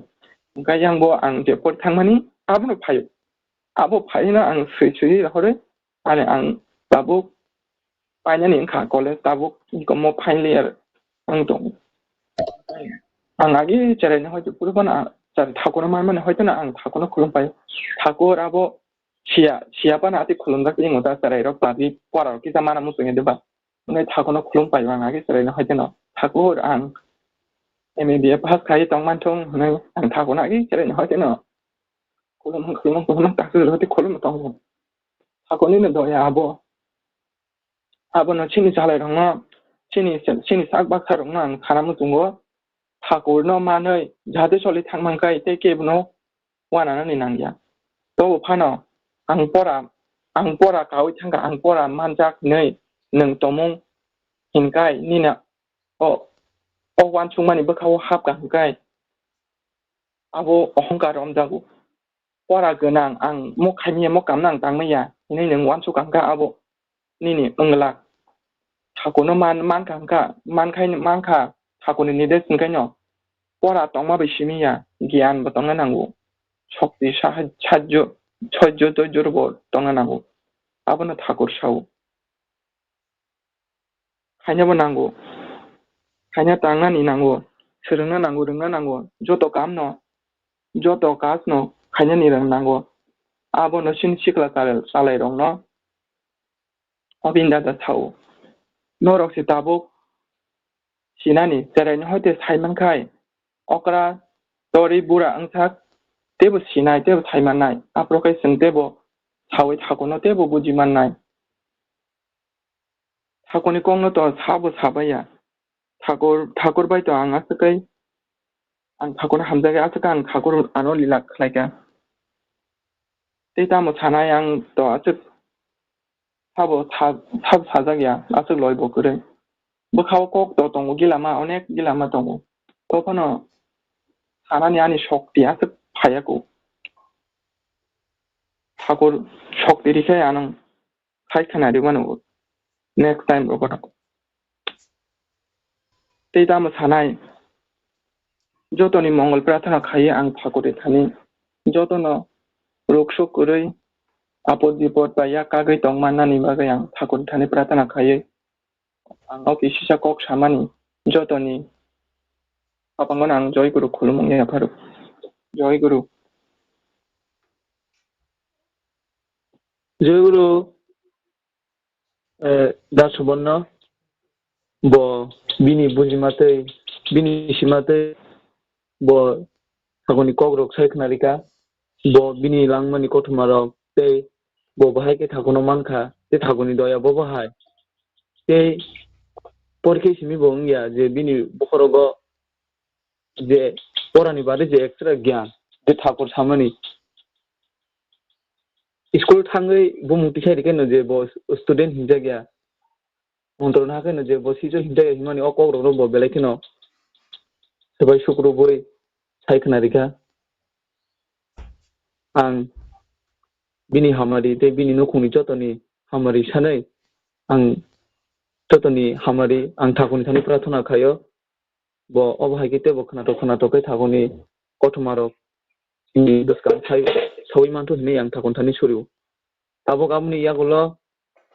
ओंखाय आंबो आं जेपर थांमानि आबो फायो आं सैसुयै हरे आरो आं दाबो फाइनालि ओंखा कॉलेज दाबो गमो फाइनलि आरो आं दं आं आगे जेरायनो हयतो पुरबना ठाकुर माने हयतो ना आं ठाकुरनो खुलुमबाय ठाकुर आबो सियाबा ना आति खुलुमदा किङो दा जेरायरो पाबि परार कि जामाना मुसुङे देबा ओंखाय ठाकुरनो खुलुमबाय आं आगे जेरायनो हयतो ना ठाकुर आं एमए पास खाय तंमानथं होनो आं ठाकुरना आगे जेरायनो हयतो ना खुलुम ताकु हयतो खुलुम तंग ठाकुरनि दया आबो न चिनि जालाय दङ चिनि साक बाक्सा दङ आं खालामो दङ ठाकुरनो मानै जाहाथे सलि थांमांखाय ते केबनो वानानानि नांगया तो फानो आं परा गावै थांगा आं परा मानजाक नै नों तमं हिनखाय निना वान सुमानि बोखाव हाबगा हिनखाय आबो अहंकार जागो परा गोनां आं मखायनि मकामनां तांमैया नै नों वान सुकांगा आबो निनि अंगला ठाकुरनो मानखा ठाकुरनि निदेश ओंखायनो परा तंमा बैसिमिया गियान बतंना नांगौ শক্তি সাহায্য ছয়্য তৈর্যর উপর তংনানাंगौ आबोनो ठाकुर साव खायनोबो नांगौ खायनो तांनानि नांगौ सोलोंनो नांगौ रोंनो नांगौ जत' काम न जत' काज न खायनो रोंनांगौ आबोनो सिन सिख्ला सालाय रं न अबिन्दा थाव नरकसि ताबुक सिनानि जेरायनो हयते सायमानखाय अकरा तरि बुरा अंसाक तेबो सिनाय तेबो सायमाननाय आप्रखाय जों तेबो सावै थाखौनो तेबो बुजिमाननाय थाखौनि कंनो तो साबो साबाया ठाकुर बायतो आं आसकै आं ठाकुर हामजागे आसका आं ठाकुर आनो लीला खलायका तेतामो सानाय आं तो आसक साबो साजागया आसक लय बकरै बखाव कक तो दङ गिलामा अनेक गिलामा दङ तखनो सानानि आनि शक्ति आसक फायाको ठाकुर शक्ति रिखाय आनं खायखानारि बानो नेक्स्ट टाइम रोगोन तेतामो सानाय जतनि मंगल प्रार्थना खायो आं ठाकुर थानि जतनो रोगसो कुरै आपद विपद बाया कागै दंमाननानि बागै आं ठाकुर थानि प्रार्थना खायो आं अफिसिसा कक सामानि जतनि पापांगन आं जय गुरु खुलुमंगे आफारु जय गुरु दासुबन्न bo bini bujimatei bini simatei bo thakoni kogrok saikhnarika bo bini langmani kothmarok tei bo bahai ke thakono mankha te thakoni doya bo bahai tei porkhe simi bo wngya je bini bokhorogo je porani bade je extra gyan je thakur samani school thangai bumukti sairikeno je bo student hinjagya মন্ত্রণ হাকেন যে বসিজ হিন্দায় হিমানি অকগ্রহ রব bell icon সবাই শুক্র বই সাইখনারিকা आं बिनि हामारि ते बिनि नखुनि जतनि हामारि सानै आं जतनि हामारि आं ठाकुरनि थानि प्रार्थना खायो bo अबहायके तेबो खोनाथ'खै ठाकुरनि गथमारक नि दसकां सावै मानथ' हिनै आं ठाकुरनि थानि सुरिउ आबो गाबनि यागल'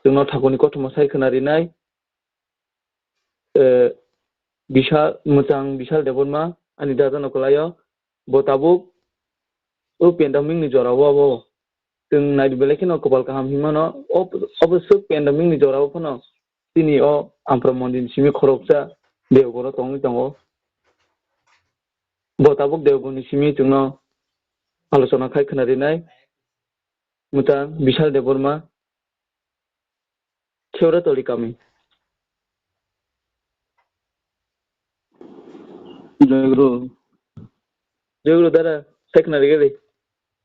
जोंनाव ठाकुरनि गथमा सायखनारिनाय Mgt.Juhi Debbarma ani dadano kalayo bo tabuk pendaming ni jorawo abo जों नायदो बेलेखिनो कपाल काहाम हिमानो अबश्य पेन्डामिक नि जराव फनो तिनि ओ आमफ्रा मन्दिर सिमि खरकसा देवगरो तंनि दंगो बताबुक देवगनि सिमि जोंनो आलोचना खाय खोनारिनाय Mgt.Juhi Debbarma Sheoratoli kami Jai Guru dara seknari gari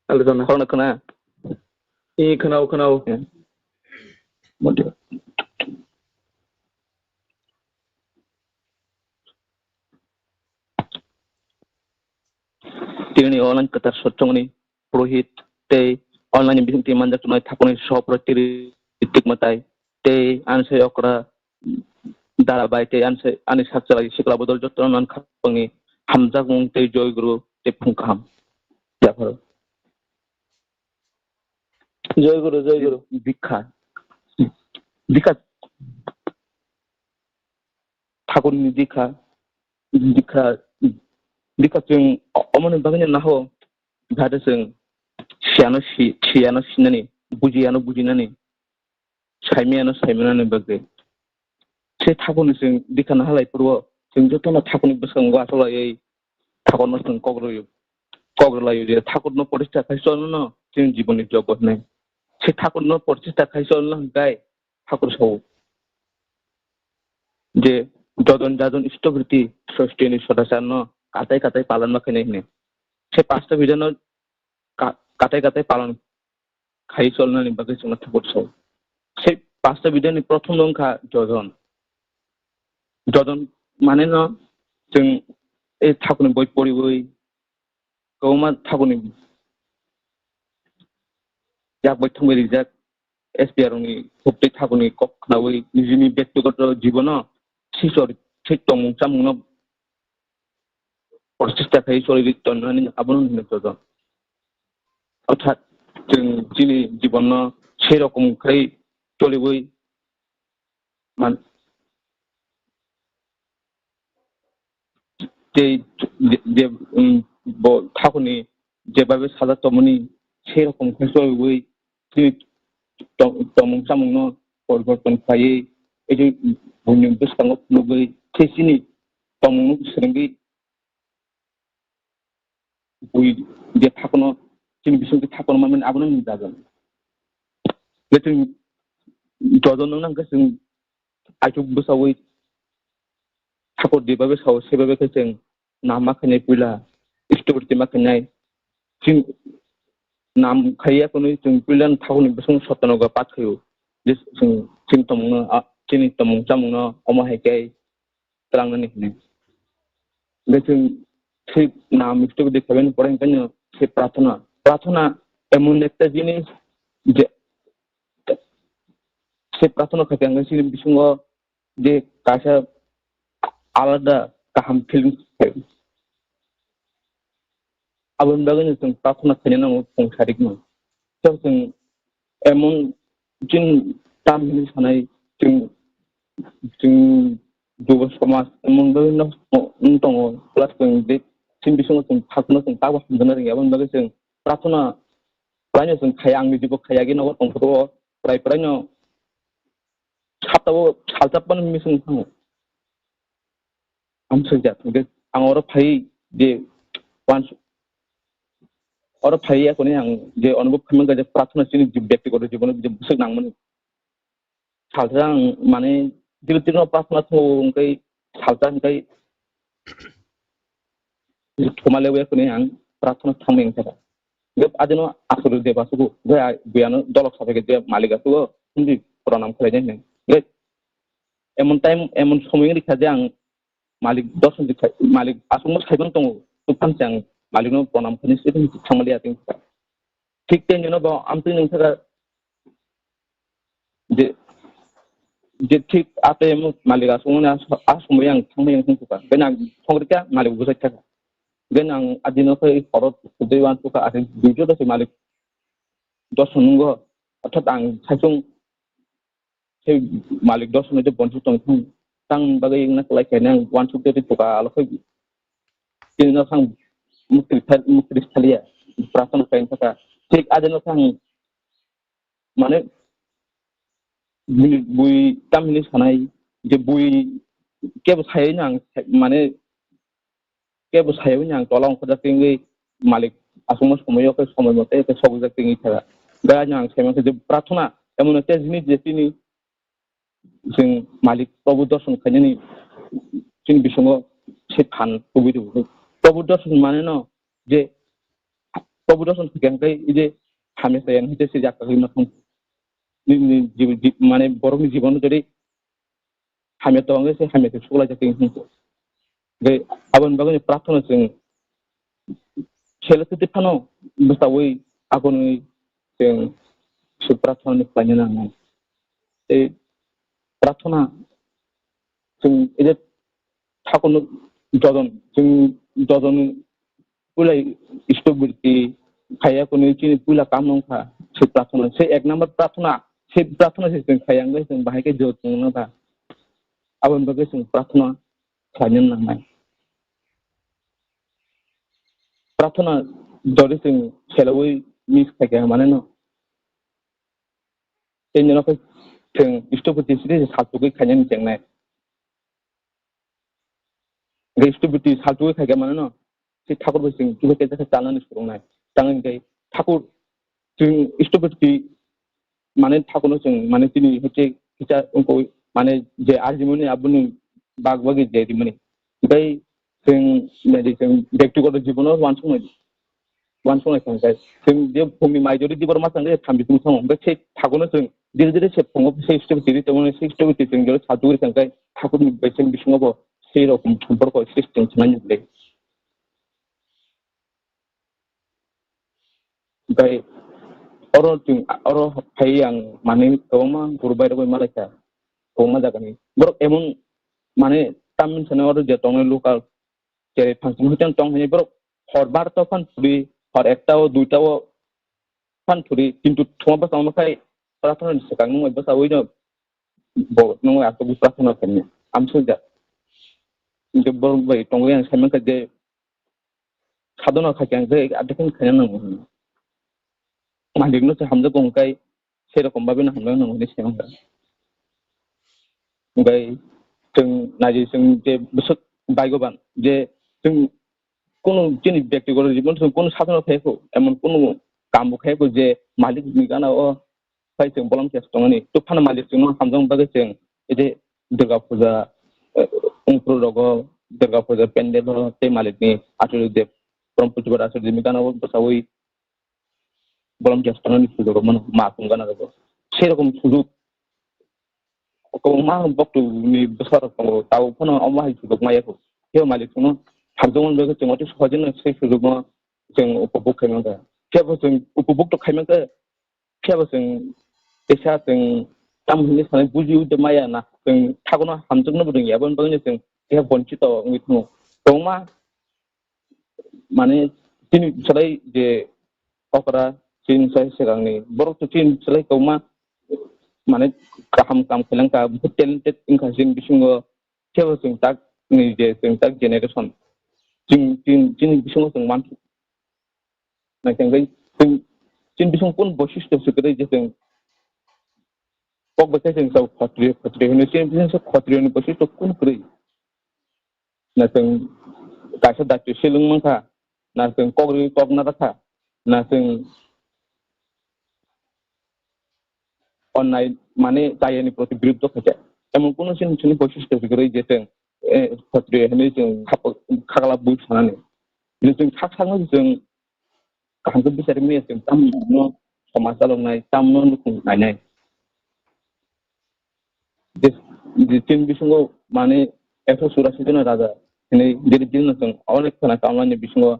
आलोचना खोना खोना खोनाव Tini online ketar sotongni purohit tei online bisinti manjak tunai thakoni sohopratiri itik matai tei anse okra darabai tei anse ani sakchalai sikla bodol jotto nan khapangni hamjak mung tei joy guru tei phungkaham jafar जय गुरु dikha ठाकुरनि dikha जों अमन baganya naho जाहाथे जों सियानो सिनानि बुजियानो बुजिनानि सायमायानो सायमानानि बागै से ठाकुरनि जों दिखानो हालायफोरबो जों जतनो ठाकुरनि बोसोंगो आसलायै ठाकुरनो जों कग्रलायो जे ठाकुरनो प्रतिष्ठा खायसनो जों जीवननि जगत नै से ठाकुरनो प्रतिष्ठा खायसनो गाय ठाकुर साव जे जाजन इष्टवृत्ति सृष्टिनि सदाचारनो काtai पालन माखैनाय हिने से पांचटा बिधानो काtai पालन खाय चलनानि बागै जों ठाकुर साव से पांचटा बिधानि प्रथम दंखा जजन माने न जों ए ठाकुरनि बय परिबोय गौमा ठाकुरनि याक बय थंबै रिजाक SPR नि भक्ति ठाकुरनि कखनावै निजिनि व्यक्तिगत जीवन सैतमंसा मुंनो प्रतिष्ठा खाय चलित तन्नानि आबुन होनो जजन অর্থাৎ जों दिनै জীবনে সেরকম করে চলিবই যে ঠাকুরনি যেভাবে সাজা তমনি সেরকম করে চলিবই তিনি তমং চামংনো পরিবর্তন খাইয়ে এই যে বন্যম বেসাঙ্গ ফুলবই সেসিনি তমং সেরেঙ্গি বই যে ঠাকুরনো তিনি বিসঙ্গে ঠাকুর মামেন আবনো নিজাগोन लेकिन जजन नांगो जों आइथुक बोसावै ठाकुर देबाबे साव सेबाबे जों नाम माखानाय पुला इष्टवर्ति माखानाय जों नाम खायाखौनो जों पुलान ठाकुरनि बेसं सत्तानगा पाथायो जे जों तमनो जोंनि तमं जामनो अमाहायखाय लांनानै होनो लेकिन সেই नाम इष्टवर्ति देखाबेन परायखायनो से प्रार्थना एमन একটা জিনিস যে से प्रार्थना खालामनाय जोंनि बिसङाव जे गासा आलादा गाहाम फिलिंस थायो आबुन बागैनो जों प्रार्थना खालामनांगौ संसारिकमोन जों एमन जों तामिलनि सानाय जों दुब समाज एमन बागैनो दङ प्लास जों बे जों बिसङाव जों प्रार्थना जों दाबो खालामनो रोङा आबुन बागै जों प्रार्थना प्रायनो जों खाया आंनि जिबो खायाखै नङा दंखौ प्रायनो साताव सालजाबबानो मिसं थाङो आमसैजा आं अर फाइ जे वान्स अर फाइयाखौनो आं जे अनुभव खालामनो गाजे प्रार्थना जोंनि व्यक्तिगत जीबनाव बिदि बोसोर नांमोन सालजा आं माने दिनो प्रार्थना तो ओंखाय सालजा ओंखाय थमालेवयाखौनो आं प्रार्थना थांनायनि थाखाय बे आदिनो आसुर देबासुखौ बेयानो दलक साफायखौ जे मालिकासुखौ हिन्दी प्रणाम खालायनाय होनो एमन टाइम एमन समय रैखा जे आं मालिक दर्शन मालिक आसुमो साइबन दङ फानसे आं मालिकनो प्रणाम खालायनोसै थांमालि आथिं थिग तेन बाव आमफ्राय नोंथाङा जे थिग आते मालिक आसुमो आसुमै आं थांनाय नोंथांखा बेन आं संग्रिका मालिक बुजाय थाखा बेन आं आदिनोखै हरत दै वानसुखा आथिं दुइजो दसे मालिक दर्शन नंगौ अर्थात आं साइसं मालिक दर्शन जो बंसु तंथुं तां बागै ना लायखायनो आं वानसुक दे थका आलखै दिनो खां मुक्ति स्थलिया प्रार्थना खालामनो थाखाय थिग आदिनो खां माने बुइ तामिलनि सानाय जे बुइ केबो सायैनो आं माने केबो सायैनो आं तला अंखजाखै मालिक आसुमा समय मते सब जाखै थाखा दा आं सायमाखै जे प्रार्थना एमन तेजनि जेतिनि जों मालिक प्रभु दर्शन खायनायनि जों बिसङाव से फान लुबैदों प्रभु दर्शन माने न जे प्रभु दर्शन खायखाय जे हामेसायानो होतेसे जाखाखै माथों माने बर'नि जीवन जुदि हामे तो से हामेखौ सलाय जाखै बे आबन बागै प्रार्थना जों सेलखौ फानो बोसावै आगनै जों प्रार्थना खालामनो नाङा प्रार्थना जों एजे ठाकुर जजन पुलाय इष्टवृत्ति खायाखौनो जोंनि पुला काम नंखा से प्रार्थना से एक नंबर प्रार्थना से जों खायांगै जों बाहायखै जों बा आबन बागै जों प्रार्थना खालामनो नांनाय प्रार्थना दरे जों सेलावै मिस खायगा माने न तेनजनखै जों इष्टवृत्ति से सालथुगै खायनो जेंनाय इष्टवृत्ति सालथुगै खायगा माने न से ठाकुर जों किबा केजा जानानै सुरंनाय तांगै ठाकुर जों इष्टवृत्ति माने ठाकुर जों माने दिनै हते किता उनको माने जे आरजिमनि आबुनि बागबागि जेरिमनि ओमफ्राय जों व्यक्तिगत जीबनाव वानसंनाय थांबाय जों जे भूमि माइजरि देबरमा थांदे थामबिखौ थांबाय ओमफ्राय से ठाकुर जों धीरे धीरे से फङाव से इष्टवृत्ति तमने से इष्टवृत्ति जों जे सालथुगै थांबाय ठाकुरनि बेसेन बिसङाव से रकम सम्पर्क सिस्टेम थानायनिफ्राय ओमफ्राय अर फाइ आं माने गोबां गुरबाय रबाय मालायखा गोबां जागोन बर' एमन माने तामिल सानाव आरो जे दङ लकाल जेरै फांसन होतें दं बर' हर 12टा फान पुरि हर 1टा 2टा Panturi into Tomba Samakai, Praton Sakang, but I will both no after the Praton of him. I'm sure that the Bombay Tongue and Samaka de Sadona Kakan, I think Kanan. My dignity Hamza Gonkai, said of Combabin Hamlan on this younger. Gay, Tung Najis, the Besut Bagoban, the Tung কোনো জিনিস ব্যক্তিগত জীবন কোনো সাধারণ থাকো এমন কোনো কাম খাইবো যে মালিক নিগানা ও ফাইসং বলম চেষ্টানি তো ফানা মালিক जों हामजों बागै जों एदे दुर्गा पूजा उंपुर रग दुर्गा पूजा पेंडेल ते मालिकनि आचुर्य देव परम पुजबार आचुर्य निगाना ও बसावै বলম চেষ্টানি সুযোগ মানে মা কুंगाना रग সেরকম সুযোগ ko ma boktu ni besar ko tahu pun Allah itu mayaku dia malik semua harus mereka cuma itu sahaja saya suruh mau jeng upabuk kami ada siapa jeng upabuk tu kami ada siapa jeng desa jeng tam ini sana buji udah maya na jeng takuna hamzung na berdeng ya pun bagainya jeng dia boncit atau gitu cuma mana sini selai je okra sini saya sekarang ni baru tu sini selai cuma mana kaham kam kelang ka talented ingkasing bisungo siapa jeng tak ni je jeng tak generation jing bisung jeng man na jeng jing bisung pun bosisnya sekali je jeng pok baca jeng sau khatri ni jing bisung sau khatri ni bosis tu pun keri na jeng kaisa datu silung mangka na jeng kok na rakha na jeng online মানে চাইনি প্রতি বিরুদ্ধ থাকে এমন কোন scene বৈশিষ্ট্য করে যেতে ক্ষত্রিয় হলে जों খাগলা বুই সানানি जों সাকসাङो जों गाहामखौ बिसारि मेया जों तामनो समाज जालांनाय तामनो नुखुं गायनाय जे तिन बिसङाव माने 184 जन राजा दिनै दिनै जों अनेक खोना कामलानि बिसङाव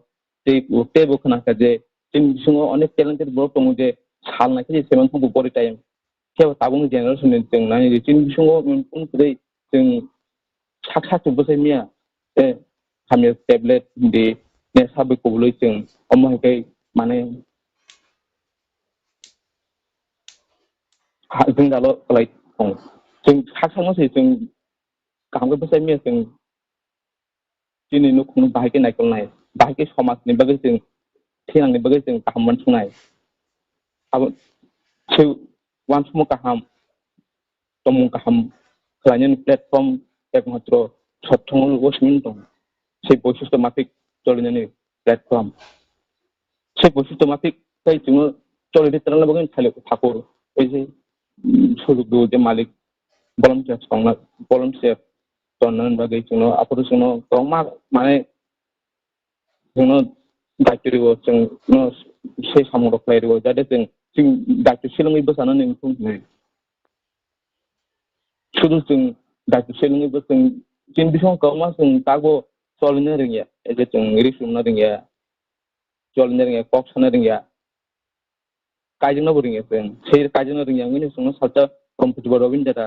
टेबो खोनाखा जे तिन बिसङाव अनेक टेलेन्टेड बर दङ जे सालनायखौ जेसेबां समबो बरि time siapa tabung generation yang nanya di sini semua pun kiri yang saksa besar ni kami tablet di ni sahaja kubulai yang omah kai mana yang kalau kelai yang saksa masih yang kami besar ni yang sini nuk nuk bahaya naik kelai bahaya somat ni bagai yang Thinangni bagai yang kahaman sungai apa wan semua kaham tomong kaham kelanya platform ekmatro sathong wasmin tong sei boisistemapik চলিনানি platform সেই বৈশিষ্ট্যমাফিক তাই जोङो চলিতে তারা বাগै খালি ঠাকুর এই যে সুযোগ যে মালিক বলম চেষ্টা সংনা বলম সে তন্নন বাগै जोङो আপর जोङो কমা মানে जोङो দায়িত্ব जोङो সেই সামগ্রী খাইরিব যাতে जों दायित्व सोलोङै बोसानानै बुंनाय শুধু जों दायित्व सोलोङै बोसों जों बिसं कमा जों तागो चलिनो रोङिया एजे जों रिसुमनो रोङिया चलिनो रोङिया कक सानो रोङिया कायजोंनो रोङिया जों সেই कायजोंनो रोङिया ngini जों साथा कम्पिटिटिभ रबिन्दारा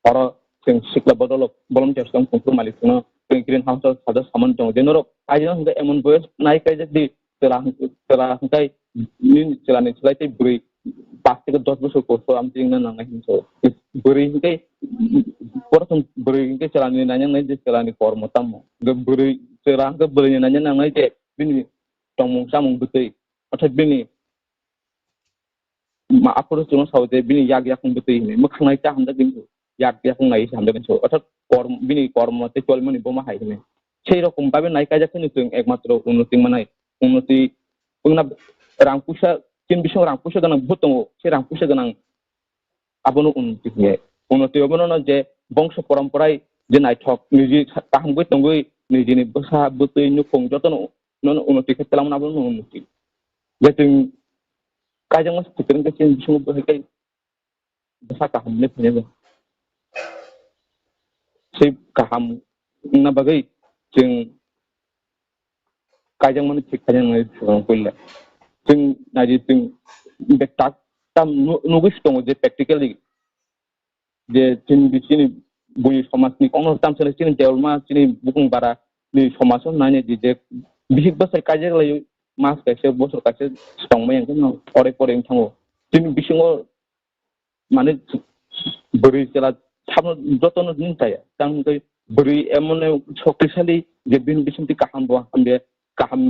अर जों सिक्ला बदल बलम चेष्टा खुंफुर मालिक जों ग्रीन हाउस सादा सामान दं जेनरो कायजों होगा एमन बयस नाय कायजों तेरा हंkai celana celai beri pasti ke 10 besok kotor amting nang nang so beri hingkai porong beri hingkai celana nanya nang celana kormo tamu beri cerah ke beri nanya nang nang je bini tomong samong betul atau bini ma aku cuma sahaja bini yak betul ini makanai cah hendak bini yak nai hendak so atau kormo bini kormo te jual mani boma hai ini সেই রকম ভাবে নাই কাজ আছে जों একমাত্র উন্নতি মানে উন্নতি পুনা rangpusa kin bisong rangpusa ganang butongo si rangpusa ganang abono unnoti abono je bangsa paramporai je naithok niji kahangoi tongoi nijini basa butui nukong joto non unnoti khetlam abono unnoti je जों kajang mas tikring ke kin bisong bahai basa kaham ne phene si kaham na bagai जों kajang man tik kajang ngai koilla जों नायदि जों बेक्टाक ताम नुगुस दङ जे practically जे जों बिसिनि बुनि समाजनि कनर तामसले जों देवलमा जोंनि बुकुं बारा नि समाजाव नायनो जे बिहिक बसाय काजे लायो मास कायसे बोसोर कायसे सिगांबाय आं अराय फरायनो थाङो जोंनि बिसिङाव माने बोरै जेला थाबनो जतन निंताया तांगै बोरै एमन शक्तिशाली जे बिन बिसिंति गाहाम बो हामबे गाहाम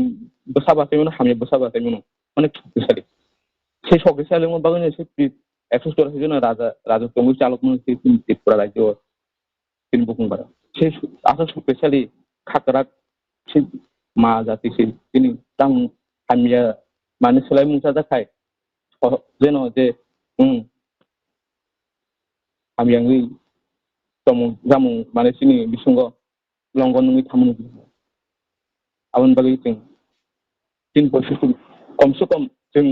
बसाबाखैमोन हामबे बसाबाखैमोन अनेक शक्तिशाली সেই শক্তিশালী বাগানে সে 184 জন রাজা তমু চালক মন্ত্রী ত্রিপুরা রাজ্য তিনি বুকুংবার সেই আসল শক্তিশালী খাকরা সেই মা জাতি সেই তিনি তাং হামিয়া মানে সোলাই মুসা जाखाय যেন যে হামিয়াঙ্গি তমু জামু মানে সিনি বিসঙ্গ লঙ্গন নङि थामनु आवन बागै जों 3 बोसोर कमसे कम जों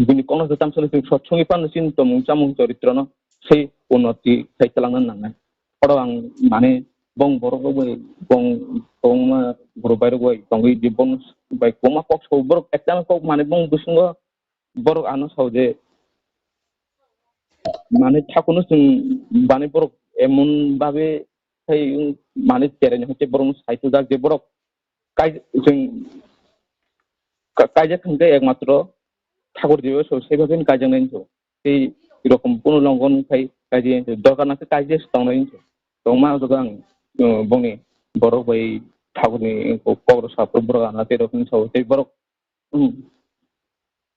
बिनि कनस तामसले जों सत्संगि पानसिन तमु जामु चरित्रनो সেই उन्नति खायतलांनो नांनाय पड़ आं माने बं बरगो बं बरबायरगो तंगि दिबन बाय कोमा पक्ष बर एकटा को माने बं बिसंग बर आनो सावजे माने थाकुनो जों बाने बर एमन भाबे थाय माने तेरेनो हते बरन साइतो दा जे बर काय जों कायजा खंगे एकमात्र ठाकुर जीव सौसे भाबे कायजानाय तो সেই এরকম কোনো লঙ্ঘন খাই কাজে দরকার না কাজে স্থানাই তো মা জগাং বনি বড় ভাই ঠাকুরনি পৌর সাপ্র বড় আনা এরকম সব সেই বড়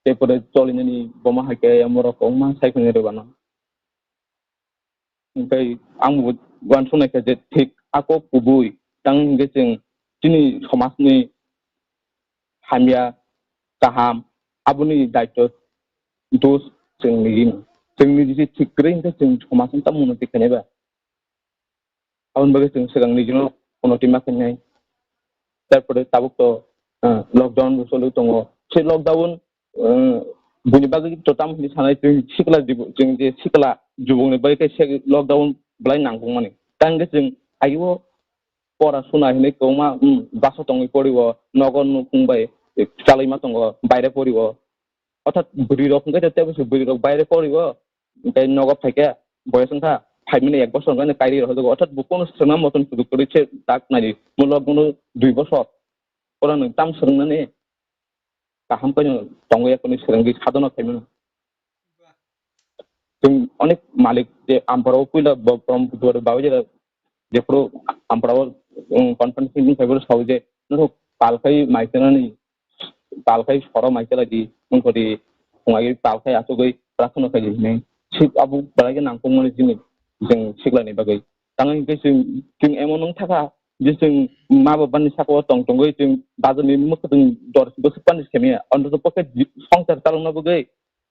এরপরে চলিনি বোমা হাইকে আমার কমা সাইকেল রেবানা ओमफ्राय आंबो गान संनायखौ जे थिक आको गुबै तांगे जों दिनै समाजनि हामिया गाहाम आबुनि दायित्व दोष जोंनि जि थिगरै जों समाजनि ताम उन्नति खानायबा आउन बागै जों सिगां निजनो उन्नति माखानाय तारपरे ताबुक लकडाउन बसलु दङ से लकडाउन बुनि बागै तताम हिनि सानाय जों सिकला जों जे सिकला जुबुंनि बागै खायसे लकडाउन ब्लाय नांगौ माने तांगे जों आइयो पराशुना हिनै कौमा बासा दङै पडिव नगन नुफुंबाय चालैमा दङ बायरे पडिव अर्थात बुरि रखंगे तेते बस बुरि रख बायरे पडिव ओमफ्राय नगब थाइके बयसंखा 5 मिनिट 1 बছর गाने कायरि रह अर्थात बुकोन सोना मतन सुदु करिसे ताक नारि मुलग गुनु 2 बছর परा नों ताम सोंनानै गाहाम पाइन दंगया कोनि सोंगि साधना थाइमोन जों अनेक मालिक जे आमपराव फैला ब्रह्म बुद्धर बावजे जेफोर आमपराव कनफारेन्सिं फाइबर सावजे नो पालखाय माइसनानै पालखाय सर माइसलादि उनखरि फुङाय पालखाय आसुगै प्रार्थना खायनै सिक आबु बालागे नांगौमोन दिनै जों सिगलानि बागै तांनि जों एमन थाखा जे जों माबाबानि साखौ तंगै जों बाजनि मुखजों दर बोसपानि सेमिया अन्त पके संसार तालंना बागै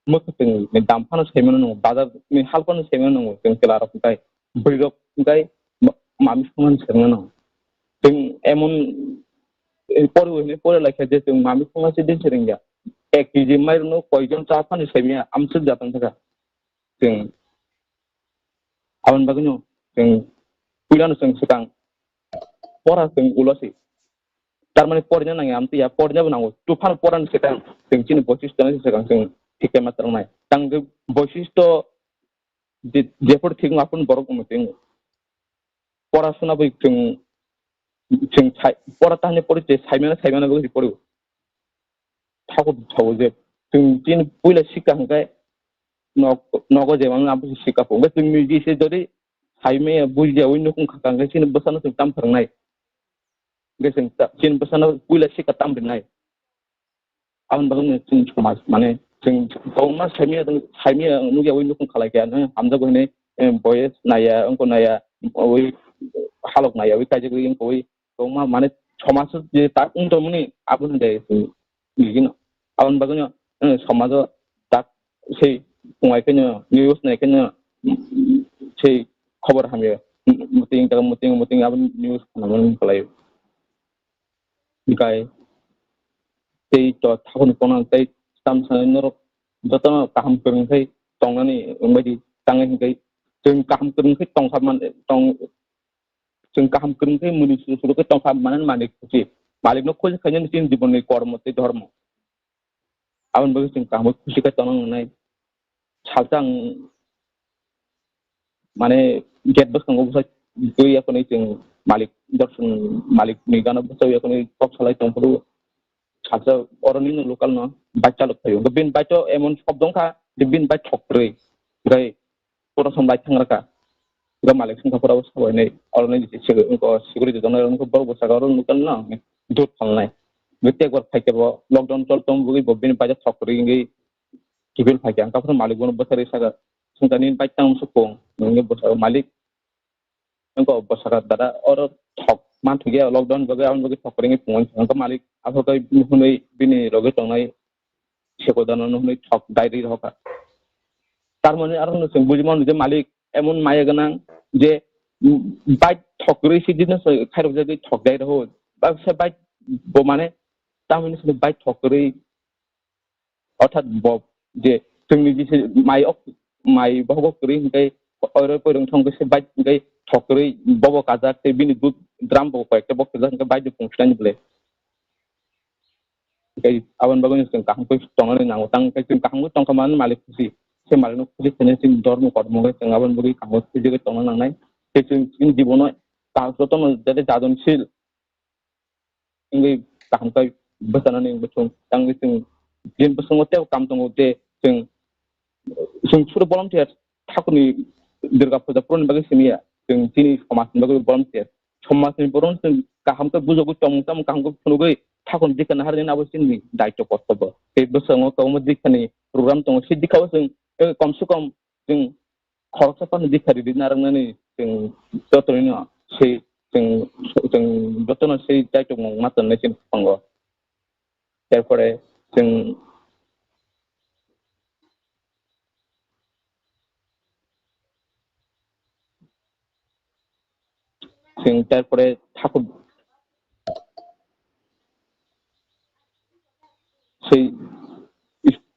मुखजों दामफानो सेमन नं बाजार हालफानो सेमन नं जों केला रखै बैरक मामि संनानै सेमन नं जों एमन परे परे लायखा जे जों मामि संनासो दिन सेरेंगा 1 केजि माइरनो कयजन चा फानो सेमिया आमसो जातन थाखा जों आवन बागै जों पुलानो जों सिगां परा जों उलसै तारमाने पढ़ना नांगे आमते या पढ़ना बनाओ तूफान पढ़न सिगां जों चिन बसिस्टन सिगां जों ठीके मात्र नाय तांगे बसिस्ट जेफोर थिग माफोन बरक मते पढ़ाशुना बै जों पढ़ा ताहने पढ़े साइमाना बो पढ़ो थाको थाव जे जों चिन पुला सिका हंगाय नगो जेवां आबु सिका फंगे जों मिजि से जदि साइमे बुजिया उइनो कुं खांगे चिन बसानो जों ताम फोरनाय गेसें चिन बसानो पुला सिका ताम बिनाय आउन बागै जों समाज माने जों गावमा साइमिया नुया उइनो कुं खालायखायानो हामजा गहने बयस नाया अंको नाया ओइ हालक नाया ओइ काजे गई अंको ओइ गावमा माने समाज जे ता उनतमनि आबुन दे बिगिन आउन बागै समाज ता সেই फुङायखैनो निउस नायखैनो সেই खबर हामियो मुतिं आबुन निउस खालामन खालायो बिकाय সেই তো थाखन कोना तै ताम साननो जतन गाहाम फोरोंथाय तंनानै ओंबायदि ताङै हिंखै जों गाहाम फोरोंथाय तंखामान जों गाहाम फोरोंथाय मुनि सुरुखै तंखामान मालिक खुसि मालिकनो खोज खायनो जों जीवननि कर्मते धर्म आउन बागै जों गाहाम खुसि का तंनाय सालतां माने गेट बसंगो बसा गैयाखौनो जों मालिक दर्शन मालिक निगाना बसा गैयाखौनो कब सालाय तंफोर সাজা অরনি লোকাল ন বাইক চালক থাयो বিন বাইক এমন সব দंखा বিন bike ঠকरै guy পরসম bike থাंग्राखा ga malik singapura sabai nei orni security donor ko baru sagar local na dot phalnai bete gor phaike bo lockdown toltom bugi bobin paja thokri ngi kibil phaike angka pun malik bon basari saga sungtanin bike tang supong ngi bosar malik angko basagar dara or thok man thuge lockdown bagi aun bagi thokri ngi pung angka malik aso kai hunai bini roge tongnai sekodanon hunai thok diary hoka তার মানে আর হচ্ছে বুঝিমন যে মালিক এমন মায়া গানাং যে bike ঠকরে সেদিন খারাপ জায়গায় ঠকদাই রহ বা সে বাইক মানে তার মানে বাইক ঠকরে অর্থাৎ যে जोंनि যে মাই বহব করে হিংকাই অরে পরং থংকে সে বাইক হিংকাই ঠকরে বব কাজাতে বিনি দুধ ড্রাম বক কয়েকটা বক্স হিংকাই বাইক পৌঁছানি বলে হিংকাই আবান বাগনি जों কাহামকো টংনাनै নাও তাং কাই जों কাহামকো টংখামান মালিক খুশি से मालिक खुशी से जों धर्म कर्म जों आबान बगै कामो खुजि टंना नांनाय से जों जीवन काजतन जाते जादनशील इंगै कामकाय बसानानै बसं तांगै जों दिन बसंते काम दंते जों सुर volunteer ठाकुरनि दुर्गा पूजा पुरन बगै सेमिया जों दिनै समाजनि बगै volunteer समाजनि बरन जों कामखौ बुजोगै टंताम कामखौ फुनुगै ठाकुर दिखना हारनि आबसिननि दायित्व कर्तव्य बे बसंग कौम दिखनि program दं से दिखाव जों कम से कम जों खरसाफोरनि दिखारि दिनारनानै जों जतनो से जों जतनो से दायित्व मातनै जों फंग তারপরে जों তারপরে ঠাকুর সেই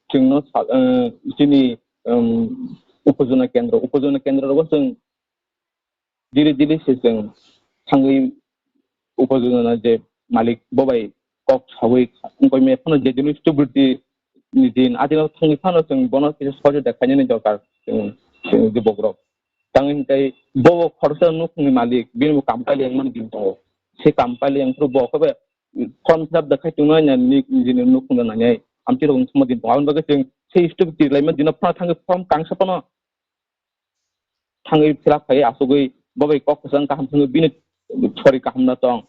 जोंनो जोंनि उपजना केन्द्रआवबो जों धीरे धीरे से जों थाङै उपजना जे मालिक बबाय कक सावै ओमफ्राय मेफोरनो जे जोंनि स्टेबिलिटि नि दिन आदिनाव थाङै फानो जों बनो কিছু সহজে দেখাयनि দরকার जों যুবকরা তাंगै बब खरसा नुखुनि मालिक बिनु कामपालि मान दिन दङ से कामपालि अंफ्रो बखबे कनसेप्ट देखायथुनो नि जिनो नुखुनो नाय आमति रं समदि बावन बगे जों से स्टेबिलिटि लाइमोन दिन फा थाङै फर्म कांसपनो थाङै फिरा फाय आसुगै बबाय ककसन काहाम थाङै बिनु सरि काहामना दं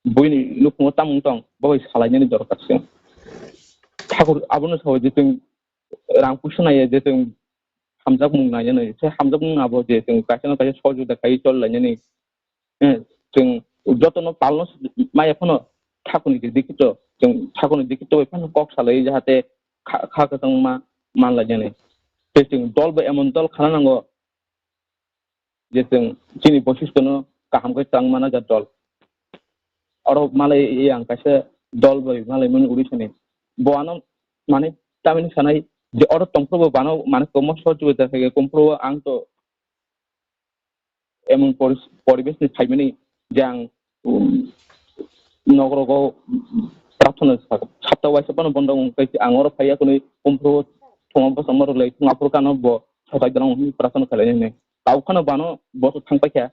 बयनि नुखुनो तामुं दं बबाय सालायनि दरकारसो ठाकुर आबनो साव जे जों रां पुसनाय जे जों हामजाब मुंनायनै से हामजाब मुंआबो जे जों गायसना गाय सहयोग देखाय चललायनि जों जतनो पालन मायफोनो ठाकुरनि दिखित जों ठाकुरनि दिखित एफानो कक सालाय जाहाथे खागोथां मानलायनि जों दलबो एमन दल खालामनांगौ जे जों जोंनि बयसिस्तनो गाहामखौ थांमाना जा दल आरो मालाय आं खायसे दलबो मालायमोन उड़िसानि बवानो माने तामिन सानाय जे अर तंफ्रोबो बानो माने कम सहयोग देखाय कमफ्रो आं तो एमन परिबेसनि थाइमनि जे आं नगरगो प्रार्थना साप्ताह वाइसपानो बन्दं कैसे आंगर फायाखनै कमफ्रो थंबो समरलै थंआफोर कानो ब सबाय दं प्रार्थना खालायनै तावखानो बानो बस थांपाखया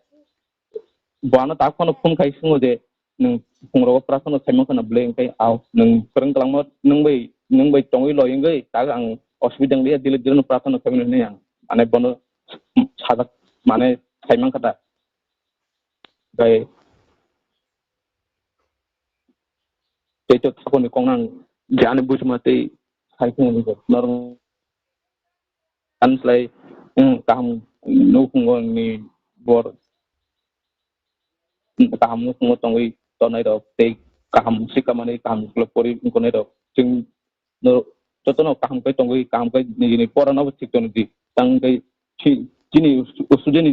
बानो तावखानो फोन खायसङो जे नों फुंराव प्रार्थना खालामनो ब्ले ओंखाय आव नों फोरों खालामो नों बै टङै लयंगै दा आं असुबिदा गैया दिले दिले प्रार्थना खालामनो आं माने बनो सादा माने खायमान खाता गाय तेतो थाखोनि कोंनां जाने बुझमाते साइखों नरम अनस्लाय काम नुखुंगनि बर काम नुखुंग तङै तनाय र ते काम सिकामाने काम परि कोने र जों जतनो काम kai tongoi काम kai ni porana sikton di tangkai chini usudeni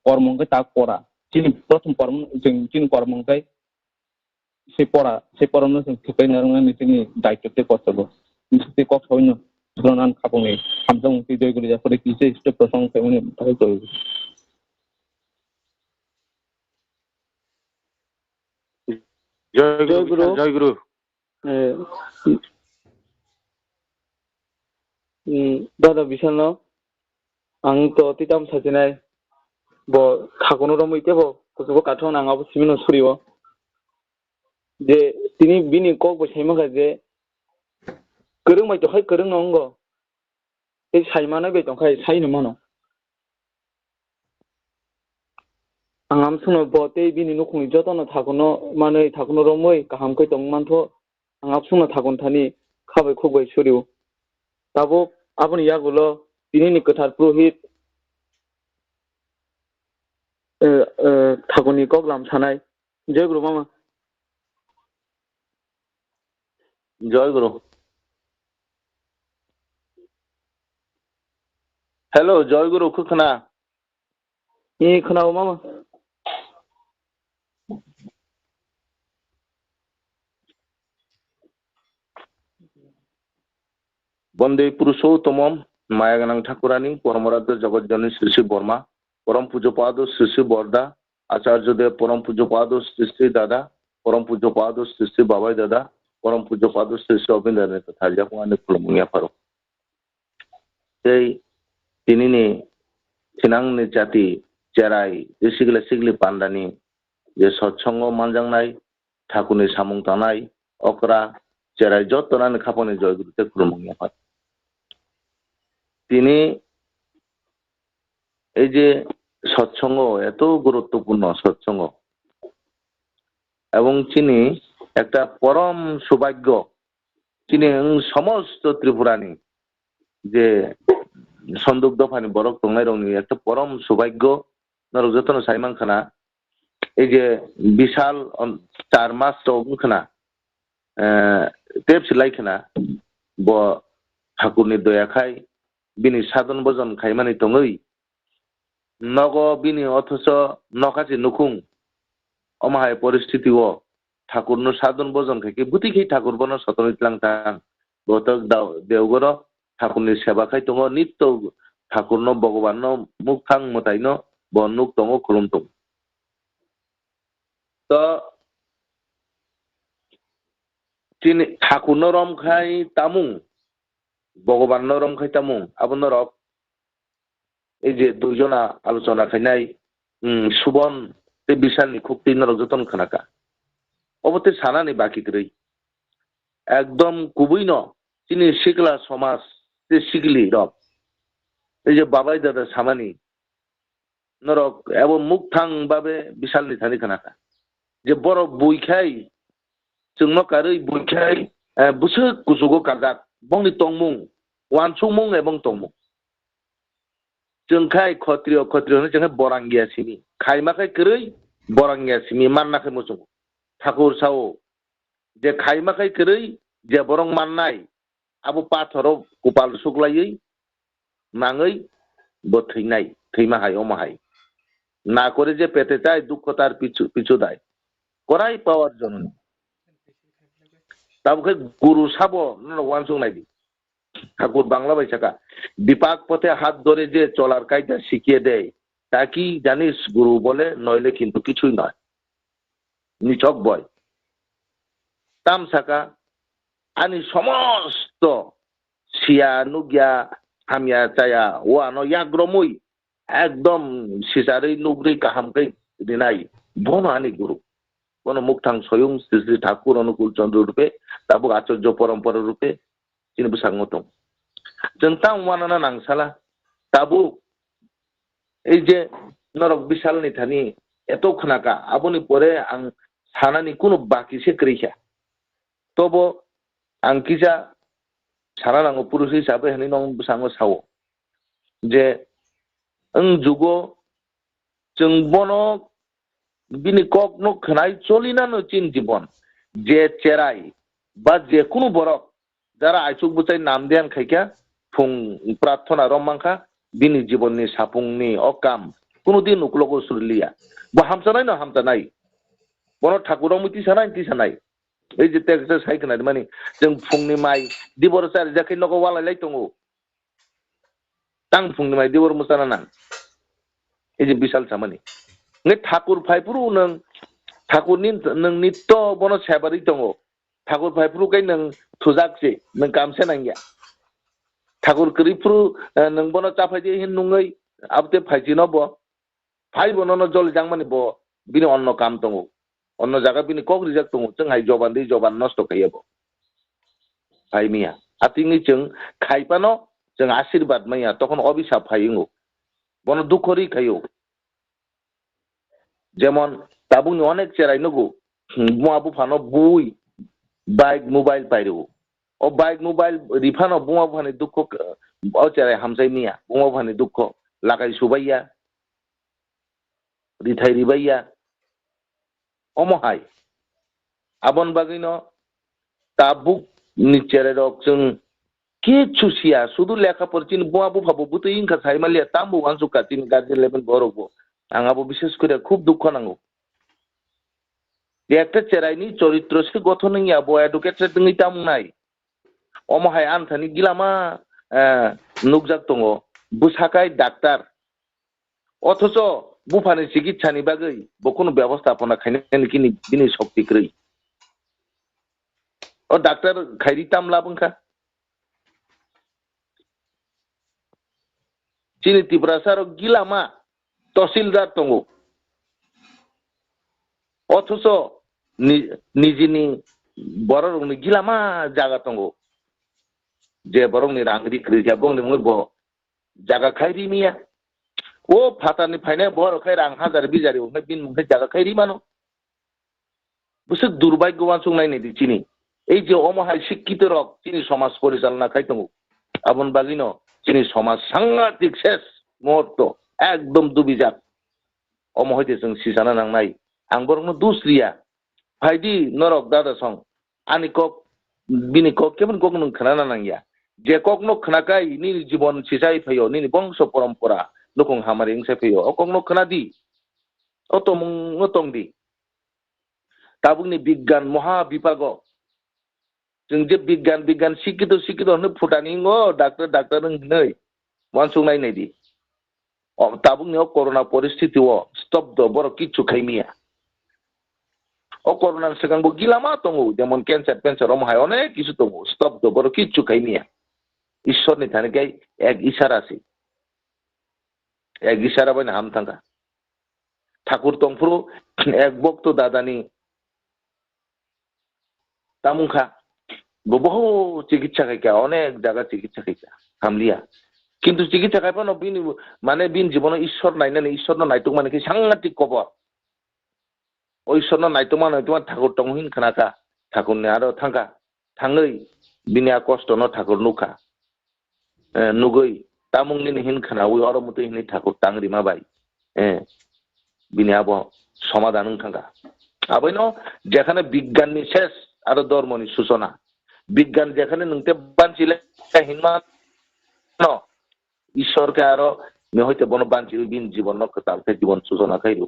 kormongkai ta pora chini prothom korm जों chini kormongkai se porano जों थिकै नारंनानै जोंनि दायित्वते कर्तव्य निसते कक होइनो जुनान खाबुनि हामजों ति जयगुरु जाफोर किसे स्टेप प्रसंग खायमनि थाखाय जय जयगुरु दादा बिसानो आं तो तिताम साजिनाय ब थागोनो रमैते ब कुसुबो काथो नांगाबो सिमिनो सुरियो जे तिनी बिनि कक बै साइमाखा जे गोरों बाय दखाय गोरों नंगौ बे साइमानाय बाय दखाय साइनो मानो आंगाम सुनो बते बिनि नखुनि जतनो थागोनो माने थागोनो रमै गाहामखै दं मानथ आंगाम सुनो थागोन थानि खाबाय खबाय सुरिउ दाबो आबनि यागुलो बिनि गोथार पुरहित थागोनि कक लाम सानाय जय गुरु मामा जय गुरु हेलो जय गुरु खोना ये खोनाओ मामा बंदे पुरुषोत्तमम मायागनां ठाकुरानी परमराध्य जगज्जननी श्री श्री बर्मा परम पूज्यपाद श्री श्री बरदा आचार्य देव परम पूज्यपाद श्री श्री दादा परम पूज्यपाद श्री श्री बाबाई दादा परम पूज्यपाद श्री श्री अबिंदर थाजाखौ खुलुमनाय फारो दिनैनि थिनांनि चाति चेराय सिगला सिगली पांडानि जे सत्संग मानजांनाय ठाकुरनि सामुं थानाय अकरा चेराय जतनानि खापानि जय गुरुते खुलुमनाय फारो তিনি এই যে সৎসঙ্গ এত গুরুত্বপূর্ণ সৎসঙ্গ এবং তিনি একটা পরম সৌভাগ্য তিনি সমস্ত ত্রিপুরানি যে সন্দুগ্ধ ফানি বরক তংনাই রংনি একটা পরম সৌভাগ্য নরক যতন সাইমান খানা এই যে বিশাল 4 মাস খানা টেপ सिलाय खाना ब ठाकुरनि दयाखाय बिनि साधन भजन खायमानि तङै नगो बिनि अथच नखासे नुखुं अमाहाय परिस्थिति ओ ठाकुरनो साधन भजन खायके बुतिखै ठाकुर बनो सतनितलांतां बतक देवगर ठाकुरनि सेवा खाय तङ नित्य ठाकुरनो भगवाननो मुखां मतायनो बनुक तङ खुलुमतों तो তিনি ঠাকুরনো রমখাই তামুং ভগবান রমখাই তামুং আবন রক এই যে দুইজনা আলোচনা খাইনাই সুবন তে বিশালনি খুবটি নরক যতন খানাকা অবতে সানানি বাকি করেই একদম কুবই ন তিনি শিকলা সমাজ তে শিকলি রক এই যে বাবাই দাদা সামানি নরক এবং মুখথাং ভাবে বিশালনি থানি খানাকা যে বড় বই খাই जोंनो कारै बुखाय बुसु कुसुगो काजात बंनि तंमुं वानसुमुं एबं तंमुं जोंखाय खत्रिय खत्रियनो जोंखाय बरांगिया सिनि खायमाखाय करै बरांगिया सिनि माननाखाय मोसुं ठाकुर साओ जे खायमाखाय करै जे बरं माननाय आबो पाथरो गोपाल सुग्लायै नाङै बथैनाय थैमाहाय अमाहाय ना करे जे पेटेताय दुखतार पिछु पिछु दाय कराय पावर जननी তাবকে গুরু সাবো ওয়ানসুং নাইদি ঠাকুর বাংলা বাইসাকা বিপাক পথে হাত ধরে যে চলার কায়দা শিখিয়ে দেয় তা কি জানিস গুরু বলে নইলে কিন্তু কিছুই নয় নিছক বয় তামসাকা আনি সমস্ত সিয়া নুগিয়া হামিয়া চায়া ওয়ানো ইয়াগ্রমই একদম সিসারই নুগ্রি কাহামकै দিনাই বন আনি গুরু কোন মুখথাং স্বয়ং শ্রী শ্রী ঠাকুর অনুকূল চন্দ্র রূপে তাবুক আচার্য পরম্পরা রূপে তিনি বুসাঙ্গতম जोंतां वानाना नांसाला ताबुक এই যে নরক বিশাল নিথানি এত খনাকা আবনি পরে আং সানানি কোনো বাকিসে করিখা তবো আং কিজা সারা নাঙ্গো পুরুষ হিসাবে হানি নং বুসাঙ্গ সাও যে যুগ जों बनो बिनि কক নো খানাই চলিনানো চিন জীবন যে চেরাই বা যে কোনো বরক যারা আইচুক বুচাই নাম দেন খাইকা ফুং প্রার্থনা রমাংখা বিনি জীবননি সাপুংনি অকাম কোনোদিন উকলক সুরলিয়া বা হামসানাই না হামসানাই বন ঠাকুরাव মিতি সানাই তি সানাই এই যে টেক্সট সাইখনাই মানে जों फुंनि माइ दिबर सार जाखै नगो वालायलाय दङो तां फुंनि माइ दिबर मुसाना नां এই যে বিশাল সামানি ने ठाकुर फाइपुरु नों ठाकुरनि नों नित्य बन सेबारि दङ ठाकुर फाइपुरु गाय नों थुजाकसे नों गामसे नांगिया ठाकुर करिपुरु नों बन चाफाइदे हिन नुङै आबते फाइजिनो ब फाइ बननो जल जांमानि ब बिनि अन्न काम दङ অন্য জায়গা বিনি কক রিজাক দङ जों हाय जबान दै जबान नষ্ট खायबो भाई मिया आतिनि जों खायपानो जों आशीर्बाद मैया तখন অভিশাপ फायिङो বন দুঃখরি খাইও যেমন তাবুনি অনেক চেরাই নগো বুয়া বুফানো বুই বাইক মোবাইল পাইরো ও বাইক মোবাইল রিফানো বুয়া বুফানি দুঃখ ও চেরাই হামসাই মিয়া বুয়া বুফানি দুঃখ লাগাই সুবাইয়া রিথাই রিবাইয়া অমহাই আবন বাগিনো তাবুক নিচেরে রক जों किच्छु सिया सुदु लेखाफोर चिन बुआ बुफाबो बुतो इंखा साइमालिया तामबो वानसुका चिन गाज्रि लेभेल बरबो आंहाबो बिशेष करे खूब दुःख नांगौ একটা চেরাইনি চরিত্রসি গঠন ইয়া বো এডুকেটেড দङै तामनाय অমহাই আনথানি গিলামা নুকজাক दङ বুসাকাই ডাক্তার অথচ বুফানি চিকিৎসানি বাগै বকুনো ব্যবস্থাপনা খাইনানি কিনি বিনি শক্তি কरै ও ডাক্তার খাইরি तामला बुंखा चिनि त्रिपुरा सारो गिलामा तहसिलदार दङ अथच निजिनि बररंनि गिलामा जागा दङ जे बरंनि रांगरि क्रिया बंनि मुबो जागा खायरि मिया ओ फातानि फायने बर खाय रां हाजार बिजारि उमफ्राय बिन मुंखाय जागा खायरि मानो बुसु दुर्भाग्यवान संनायनि दिचिनि এই যে অমহাই শিক্ষিত রক তিনি সমাজ পরিচালনা খাই দङ আবন বাগিনো তিনি সমাজ সাংঘাতিক শেষ মুহূর্ত একদম দুবিজাত অমহইতে जों सिजाना नांनाय आं बरंनो दुसरिया फायदि नरक दादा सं आनि कक बिनि कक केमन कक नों खोनाना नांगिया जे कक नो खोनाकाय नि जीवन सिसाय फैयो नि बंश परम्परा लुखं हामारि इंसाय फैयो अ कक नो खोनादि अ तमुं तंदि ताबुंनि बिज्ञान महाविभाग जों जे बिज्ञान शिक्षित होनो फुटानि डाक्टर नै वानसुं नायनाय दि ताबुंनियाव करona परिस्थिति स्तब्ध बर किच्छु खायमिया अ करona सिगांबो गिलामा दङ जेमन केन्सार अमहाय अनेक किछु दङ स्तब्ध बर किच्छु खायमिया ईश्वरनि थानिखाय एक इशारा बायना हाम थांगा ठाकुर तंफ्रु एक भक्त दादानि तामुखा बहु चिकित्सा खायका अनेक जागा चिकित्सा खायका हामलिया किन्तु चिकित्सा खायफानो बिनि माने बिन जीवन ईश्वर नायनानै ईश्वरनो नायतुक माने सांघातिक खबर ओ ईश्वरनो नायतुमा ठाकुर तंहिन खोनाका ठाकुरनि आरो थांगा थाङै बिनिया कष्टनो ठाकुर नुखा नुगै तामुंनि हिन खोनावै अर मते हिन ठाकुर तांग्रि माबाय बिनि आबो समाधान थांगा आबैनो जेखाने बिज्ञाननि शेष आरो धर्मनि सूचना বিজ্ঞান যেখানে নংতে বানচিলে হিনমা ন ঈশ্বরকে আরো হইতে বন বানচিল বিন জীবন নকতালতে জীবন সূচনা খাইরু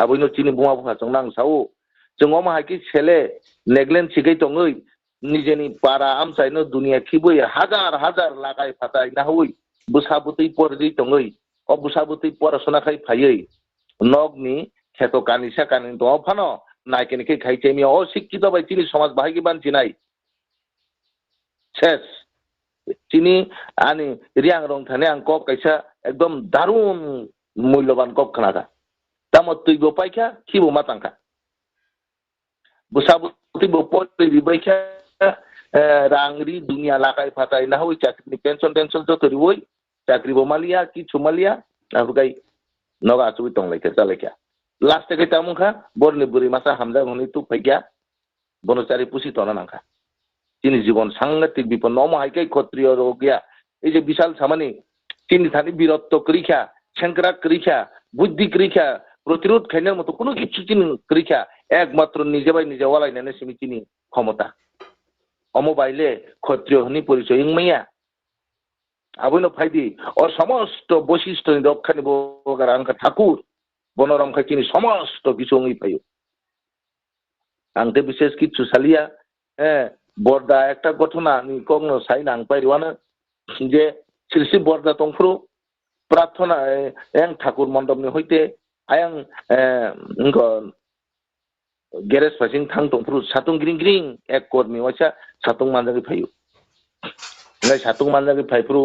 আবইনো চিনি বুয়া বুয়া जों नांसावो जों अमाहायखि सेले नेग्लेन सिगै दङै निजेनि पारा आमसायनो दुनिया खिबै हाजार लागाय फाताय नाहै बुसाबुतै परदै दङै अ बुसाबुतै परासना खाय फायै नगनि खेतो कानिसा कानि दङ फानो नायकेनिके खायचेमी अ शिक्षित बाय चिनि समाज बाहागि बानचिनाय शेष चिनी आनी रियांग रंग थाने आं कप कैसा एकदम दारुण मूल्यवान कप खनागा तामत तुइबो पाइखा खिबो मातांखा बुसाबुति बो पय रिबाइखा रांगरि दुनिया लागाय फाताय ना होय चाकरी पेंशन जतो रिवै चाकरी बो मालिया कि छुमालिया नाबुगाय नगा सुबि तंलायखा जालायखा लास्ट के तामुखा बरनि बुरि मासा हामजा हनि तु फैया बनचारि पुसि तना नांखा चिनी जीवन सांघातिक विपन्न अमहायकै क्षत्रिय रोगिया এই যে বিশাল সামানি চিনি থানি বীরত্ব করিখা শঙ্করা করিখা বুদ্ধি করিখা প্রতিরোধ খাইনার মতো কোনো কিছু চিনি করিখা একমাত্র নিজে বাই নিজে ওয়ালাইনানে সিমি চিনি ক্ষমতা অমোবাইলে ক্ষত্রিয় হনি পরিচয় ইংমাইয়া আবৈনো ফাইদি ও সমস্ত বৈশিষ্ট্য রক্ষানি বগার আঙ্কা ঠাকুর বনরমখা চিনি সমস্ত কিছু অঙ্গি পাইও আংতে বিশেষ কিছু সালিয়া বর্দা একটা ঘটনা নি কংনো সাই নাং পাইরওয়ানো যে শ্রী বর্দা তংফ্রু প্রার্থনা এং ঠাকুর মণ্ডপনি হইতে আয়াं गेरेज फासिं थां तंफ्रु सातुं ग्रिं ग्रिं एक कर्मी वाचा सातुं मानजागि फायो नै सातुं मानजागि फाइफ्रु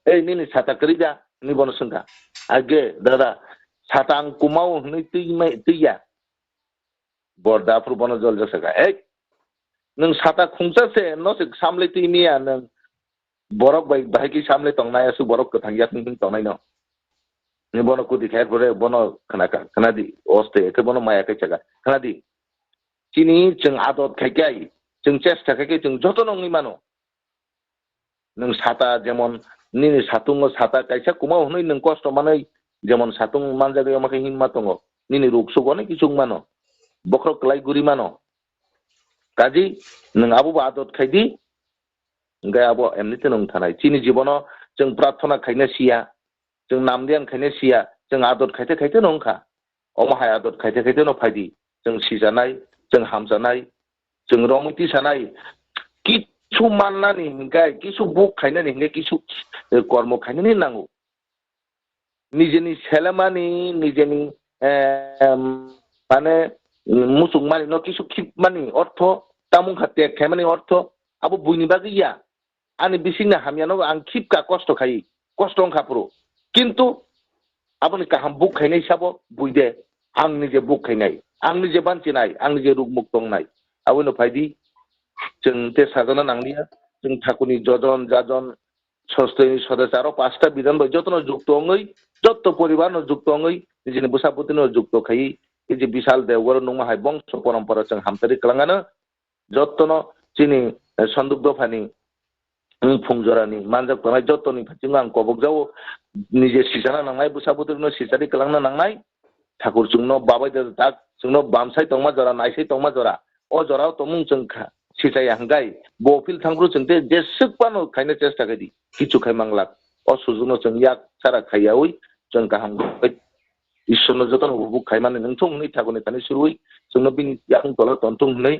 ए नि साता करिजा नि बनसंगा आगे दादा सातां कुमाव हनै तैया बरदाफोर बनो जल जसगा ए नों साता खुंसासे न से सामले तिनिया नों borok bai bahiki samle tongnai asu borok kathangya tung tongnai no ni bono kudi khair pore bono khanadi oste ke bono maya ke chaga khanadi chini chung adot khaikai chung chesta khaikai chung joto nongi mano nung sata jemon nini satungo sata kaisa kuma honoi nung kosto manai jemon satung manjaga yamake hinma tongo nini ruksu gone kisung mano bokro klai guri mano kaji nung abu adot khaidi Enggak abo emnite nung thanai chini jibono jeng प्रार्थना खायनो Siya jeng namdian खायनो Siya jeng adot खायते खायते नंखा अमाहाय आदत खायते खायते न फायदि jeng सिजानाय jeng हामजानाय jeng रमति सानाय किछु माननानि हिंगाय किछु book खायनानि हिंगाय किछु कर्म खायनानि नांगौ निजेनि सेलामानि निजेनि माने मुसुकमानि न किछु खिपमानि अर्थ तामुं खाते खायमानि अर्थ abo buini bagi ya ani bisingna hamiano ang khip ka kosto khai kosto ang khapro kintu aboni kaham buk khainai sabo buide ang nije buk khainai ang nije banchinai ang nije rugmuk tongnai abono phaidi जों ते साधना नांलिया जों ठाकुरनि जजन जाजन सस्तनि सदाचार पांचटा बिधान bye जतन जुक्तङै जत परिवार जुक्तङै निजेनि बुसापुतिनो जुक्त खाई ए जे विशाल देवगर नंमाहाय बंश परम्परा जों हामतारि कलाङानो जतन चिनि सन्दुक दफानि फुंजरानि मानजक तनाय जतनि फाथिङा आं कबकजाव निजे सिजाना नांनाय बुसापुतिनो सिजारि कलांना नांनाय ठाकुर जोंनो बाबाय दाक जोंनो बामसाय तंमा जरा नायसाय तंमा जरा अ जराव तमुं जोंखा सिजाय हांगाय बफिल थांब्रु जोंते जेसुकपानो खायनो चेष्टा गदि किछु खायमांला अ सुजुनो जों याक सारा खायावै जों गाहाम ईश्वरनो जतन बुक खायमाने नोंथं नै ठाकुरनि थानि सुरुय जोंनो बिनि याक तला तंथं नै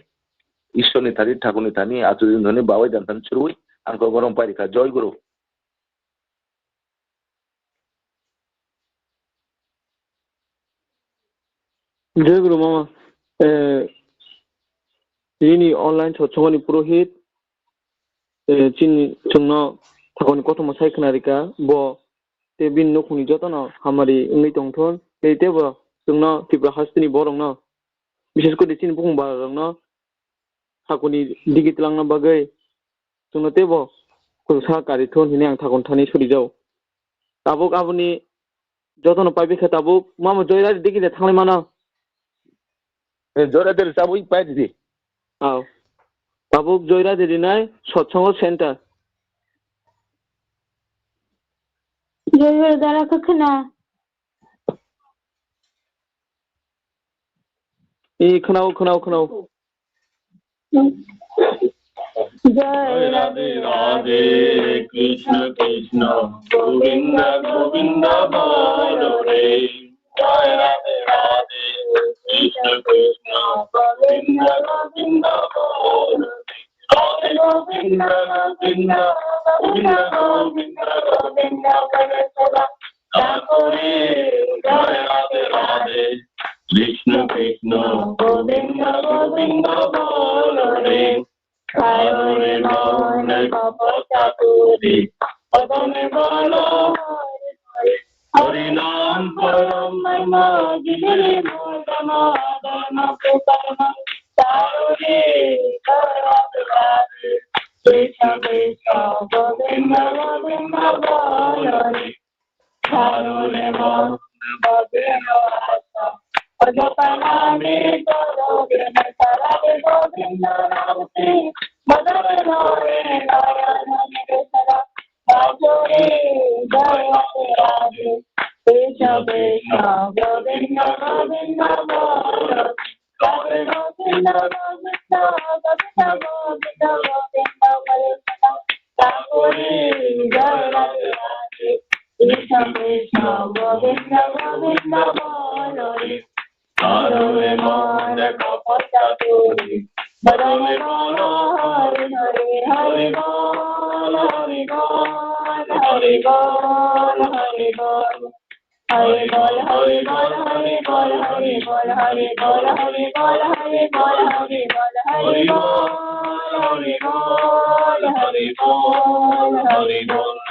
ईश्वरनि थारि ठाकुरनि थानि आजुजों धनि बाबाय दानथान सुरुय आंखौ गरम पारिखा जय गुरु जय गुरु मामा ini online sochongani purohit chini chungno thakoni kotomo saikhnarika bo tebin nokuni jotono hamari ungni tongthon tebo chungno Tripura Hasteni borongno বিশেষ করে chini bukung barongno thakoni digitlang bagai chungno tebo kursa karithon hine ang thakon thani surijau tabuk abuni jotono paibe kha tabuk mama joyra digile thanglai mana joyra der sabui paidi Oh, Tabuk Joyra Dedinai, Satsang Center. Joyra Dara Kakana. Kanao. Jai Radhe Radhe Krishna Krishna Govinda Govinda Bolo Jai Radhe Radhe Krishna Krishna Govinda Govinda Bolo Radhe Govinda Govinda Govinda Govinda Govinda Govinda Takore Jai Radhe Radhe Krishna Krishna Govinda Govinda Bolo Hare Rama Kapasaturi Adane Bala Hari Nam Param Mama Giri Mudama Dharma Pukarma Saruri Karavati Krishna Krishna Govinda Govinda Bala Hare Rama Govinda Ajapanami Govinda Sarade Govinda Ramsi Madhare Nore Nayana Nidesara Bajore Jayate Radhe Krishna Krishna Govinda Govinda Bolo Radhe Govinda Govinda Govinda Govinda Govinda Govinda Takore Jayate Radhe Krishna Krishna Govinda Govinda Bolo Hare Mane Kapasaturi Badane Bolo Hare Hare Hare Bol Hare Bol Hare Bol Hare Bol Hare Bol Hare Bol Hare Bol Hare Bol Hare Bol Hare Bol Hare Bol Hare Bol Hare Bol Hare Bol Hare Bol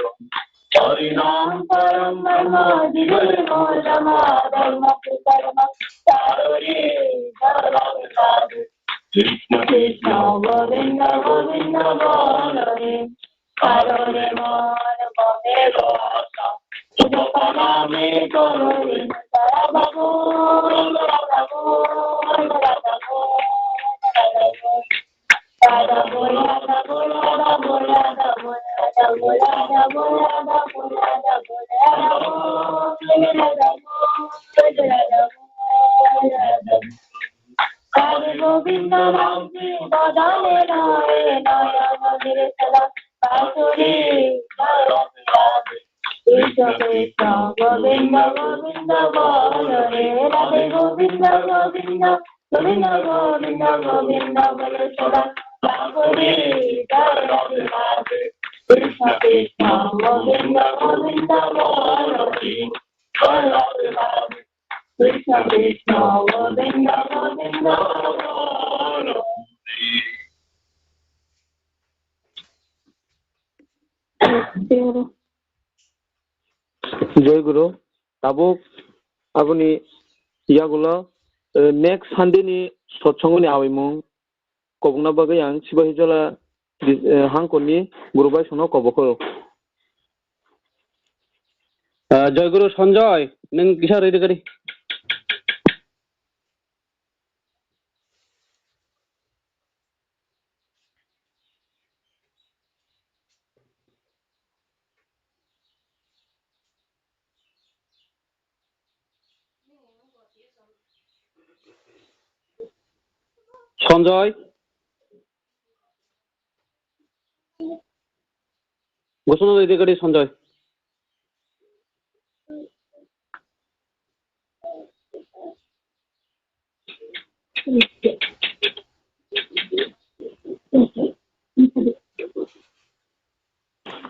Hari Nam Param Brahma Jigare Dharma Dharma Pukarma Saruri Dharma Krishna Govinda Govinda বল রে কারণে মন মনে রস শুধু নামে করো রে তারা বাবু রাধা গোবিন্দ রাম বদলে নয় নয়ন ধীরে সদা পাশুরে কৃষ্ণ কৃষ্ণ গোবিন্দ গোবিন্দ বল রে রাধে গোবিন্দ গোবিন্দ গোবিন্দ গোবিন্দ গোবিন্দ বলে সদা পাশুরে কৃষ্ণ কৃষ্ণ গোবিন্দ গোবিন্দ বল রে কৃষ্ণ কৃষ্ণ গোবিন্দ গোবিন্দ জয় গুরু তাবুক আপনি ইয়াগুলো নেক্সট সানডেनि सत्संगनि आवायमुं कबुंना बागै आं सिबाहिजला हांखरनि गुरुबाय सनाव कबखौ जयगुरु सन्जय नों किसा रेडि गारि সঞ্জয় ঘোষণা রেডি গাড়ি সঞ্জয়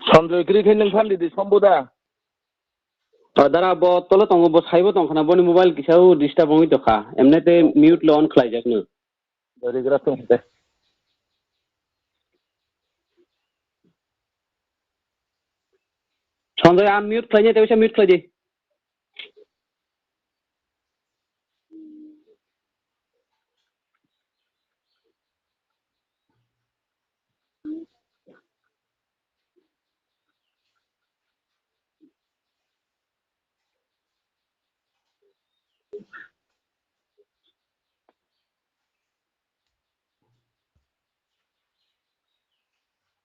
सन्जय क्रिकेट नों फालिदो सम्बुदा दारा ब तले तंग ब साइबो तंखना बनि मोबाइल किसाउ डिस्टार्ब होई तखा एमनेते म्यूट ल अन खलायजाकनो ओरैग्रा दं दे सन्जय आं म्यूट खलायजे तेवसे म्यूट खलायजे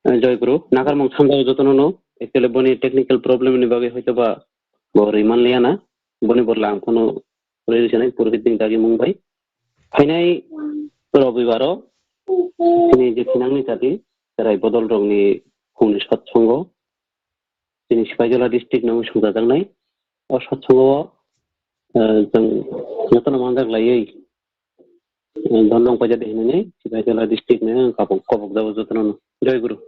जय गुरु नागार मं सामदाव जतन एक्चुअली बनि टेक्निकल प्रॉब्लम नि बागै हयतोबा बरै मानलियाना बनि बरला आं कोनो रेडिसनाय पुरहितनि दागि मुंबाय फैनाय रबिबाराव दिनै जे थिनांनि चाति जेरै बदल रंनि फुंनि सत्संग दिनै सिफाइजला डिस्ट्रिक्टनाव संजाजानाय अ सत्संगआव जों जतन मानजाग्लायै धनलं पाइजादे होननानै सिफाइजला डिस्ट्रिक्टनो कबक दाव जतन जय गुरु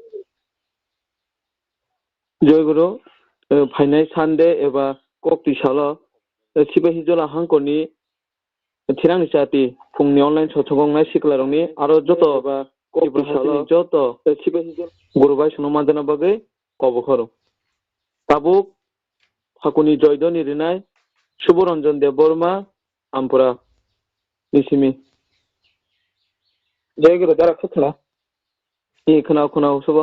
जय गुरु फैनाय सानडे एबा कक्तिसाल सिबाहिजला हांखरनि थिरांनि चाति फुंनि अनलाइन सत्संगनाय सिक्लारंनि आरो जतो एबा कक्तिसाल जतो सिबाहिजल गुरुबाय सनो मानजाना बागै कबखर ताबुक फाकुनि जयदनि रिनाय शुभरंजन देबबर्मा आमपुरा निसिमी जय गुरु दारा खुखना ई खोनाव खोनाव सब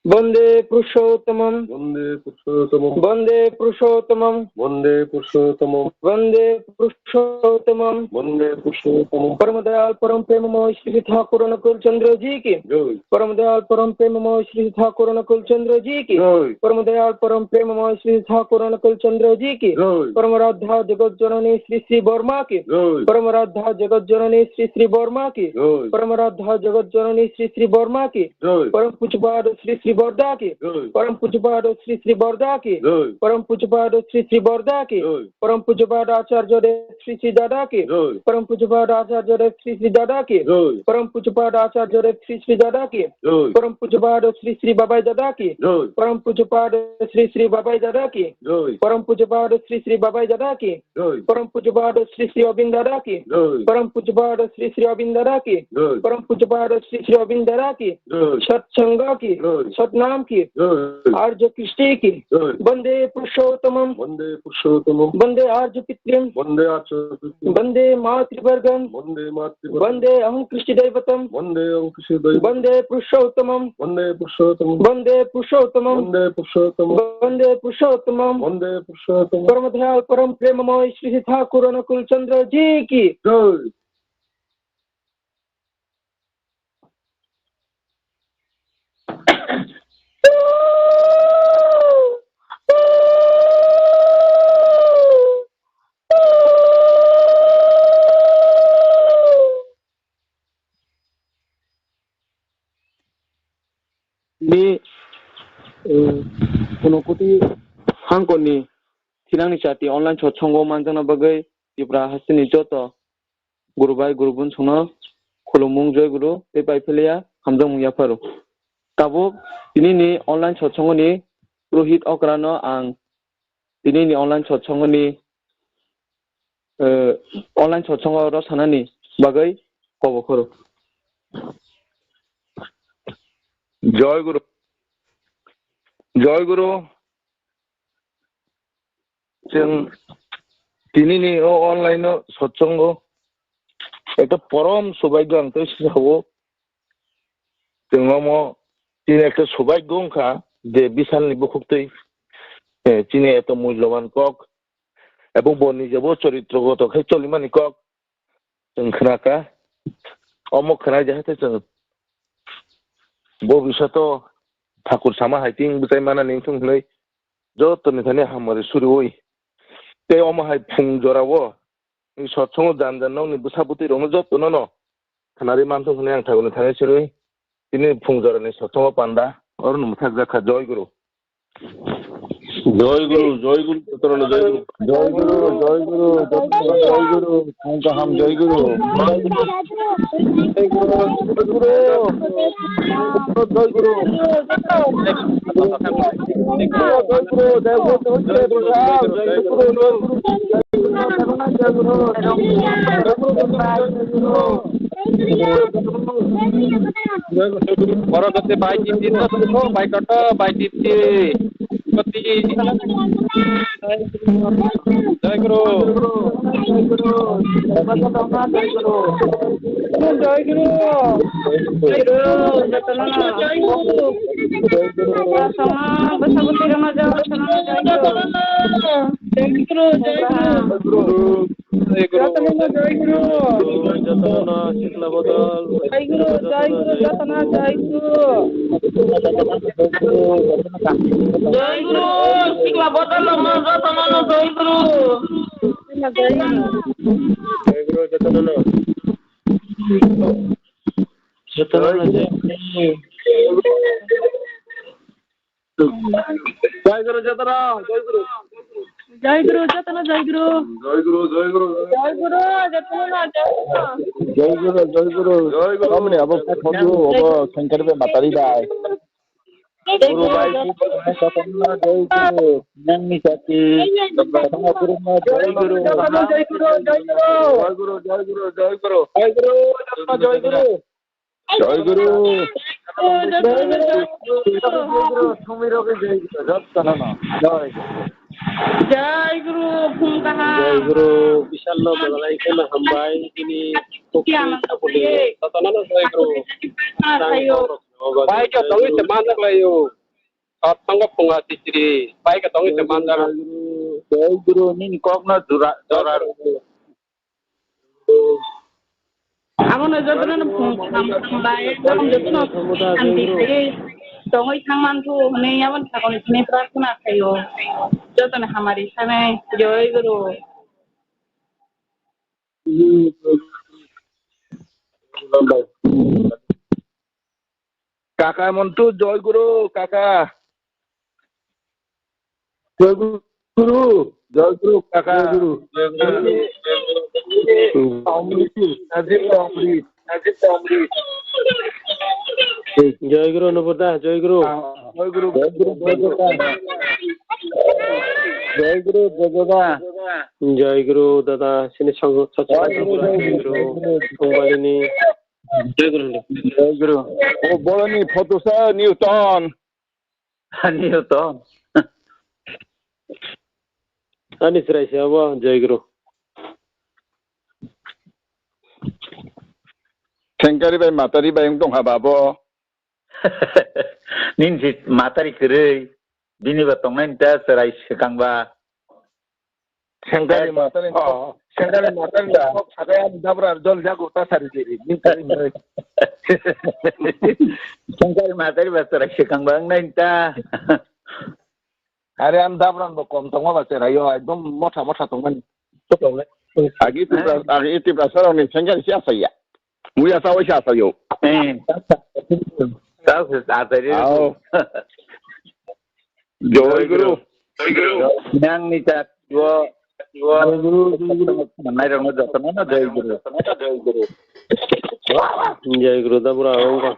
वंदे पुरुषोत्तमं वंदे पुरुषोत्तमं वंदे पुरुषोत्तमं वंदे पुरुषोत्तमं वंदे पुरुषोत्तमं वंदे पुरुषोत्तमं परम दयाल परम प्रेममय श्री ठाकुर नकुल चंद्र जी की जय परम दयाल परम प्रेममय श्री ठाकुर नकुल चंद्र जी की जय परम दयाल परम प्रेममय श्री ठाकुर नकुल चंद्र जी की जय परम राधा जगत जननी श्री श्री वर्मा की जय परम राधा जगत जननी श्री श्री वर्मा की जय परम राधा जगत जननी श्री श्री वर्मा की जय परम पूज्यपाद श्री श्री बरदा की परम पूज्यपाद श्री श्री बरदा की परम पूज्यपाद श्री श्री बरदा की परम पूज्यपाद आचार्य श्री श्री दादा की परम पूज्यपाद आचार्य श्री श्री दादा की परम पूज्यपाद आचार्य श्री श्री दादा की परम पूज्यपाद श्री श्री बाबाई दादा की परम पूज्यपाद श्री श्री बाबाई दादा की परम पूज्यपाद श्री श्री बाबाई दादा की परम पूज्यपाद श्री श्री अबिंद दादा की परम पूज्यपाद श्री श्री अबिंद दादा की परम पूज्यपाद श्री श्री अबिंद दादा की सत्संग की सतनाम की, आर्य कृष्ण की, वंदे पुरुषोत्तमम, वंदे आर्य पितृम, वंदे मातृवर्गम, वंदे अहं कृष्ण दैवतम, वंदे पुरुषोत्तमम, वंदे पुरुषोत्तमम, वंदे पुरुषोत्तमम, परम दयाल परम प्रेममय श्री ठाकुर अनुकूल चंद्र जी की। Ini Unakoti Hankhor ni Thinangni Chati online chochongo manjana bagai Tripura Hasteni Joto Gôôglê gurubun sungno khulumung joy guru te paiphelya hamjong yafaru. Tabuk ini ni online chochongo ni Purohit okrano ang ini ni online chochongo ni online chochongo ro sanani bagai kobokoru. জয় গুরু তিনি online সৎসঙ্গ একটা পরম সৌভাগ্য আনতে হবো তিনি একটা সৌভাগ্য অংখা যে বিশালনি বুকুতেই তিনি এত মূল্যবান কক এবং নিজেবো চরিত্রগত খাই চলিমানি কক जों खोनाखा অমুক खोनाय जाहाथे जों भबिष्यतआव ठाकुर सामा हाइथिं बुजाय माना निंथुंलै जतनिफ्रायनो हामरे सुरिवै ते अमाहाय फुं जरावो नि सत्संग जानजानाव नि बुसाबुति रंनो जतनो न खानारि मानथुं होने आं ठाकुरनि थानाय सुरिवै दिनै फुं जरानि सत्संग पान्दा और नमथाक जाखा जय गुरु तोरनो जय गुरु थांका हम जय गुरु परगते बाई टिप्ती बाई कट बाई टिप्ती कति जय गुरु हमने अब खजू अब शंकर पे मातारी बाय गुरु बाई सपना जय गुरु नंगनी चाची गुरु में जय गुरु जय गुरु विशाल बदलाई के हम्बाई दिनी कोकी बोले ततना जय गुरु बाई का तंगी से मानक लायो संग फुंगा तिचरी बाई का तंगी से मानक जय गुरु नी कोकना जरा आमोनो जतनो फुंबाय हम जतनो शांति थायो दङै थांमानथु हनै यामन थागनि थिने प्रार्थना खायो जतनो हमारी साने जय गुरु काका मंटू जय गुरु काका जय गुरु काका जय गुरु नबोदा जय गुरु जय गुरु दादा सिने संग गुरु फंबालिनी जय गुरु ओ बोलनी फटोसा Newton 아니요 또. 아니 스라이시아와 저기로. 생가리바이 마타리바이 용동하바보. 닌지 마타리 그래. 비니바 똥난다 서라이 시강바. 생가리 마타리. 생가리 마타리. 사가야 답을 절 자고 따사리지. 생가리 마타리 바서라이 시강바 난다. Hari an dabran bo kom tong ba sera yo एकदम मोठा मोठा tong man to agi tibra sara ni sengal sia saya muya sa wa sia sa yo sao atari joy guru nang ni ta wo guru nai rong do to na joy guru da pura hoga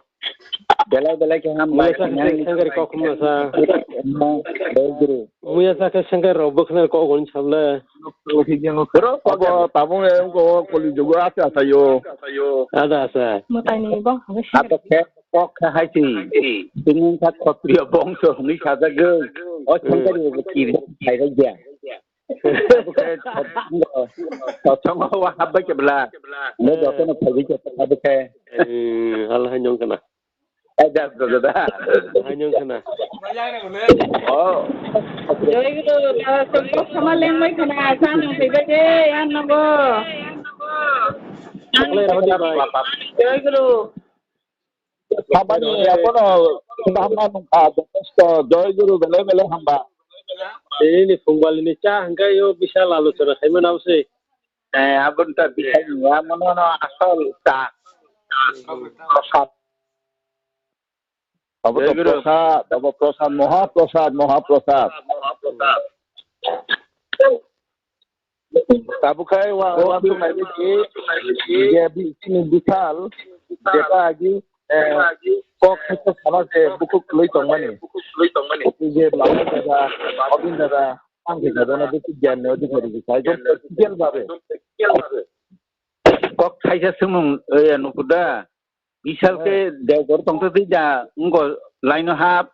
belai ke ham bai संगर को कुमसा guru मुया सा के संगर बखना को गुन छबले pero abo tabung em ko koli jogo asa sa yo ada sa Matani bang. apa ke kok hai ti tin ka kopriya bong so ni sa da ge o changka ni ki hai da ya to chong wa habba ke bla ne do to na phai ke ta ba ke Allah hanyong kana ada da hanyong kana oh Joy guru ko sama leng mai kana sang nang pe je yan nago. Joy guru. habani apono hamba nungka to joy guru bele hamba ini fungbal ini cha hangga yo bisa lalu cara saya menausi abun ta bisa ya mono asal ta abo prasad mahaprasad tabu kai wa tu mai ye bi sini bital jeta agi kok itu sama je buku loi tong mani je bala daga obin daga angge daga na buku jan no di kori sai jo kel babe kok khaisa sumung no kuda misal ke deogor tong to dija ngo laino hap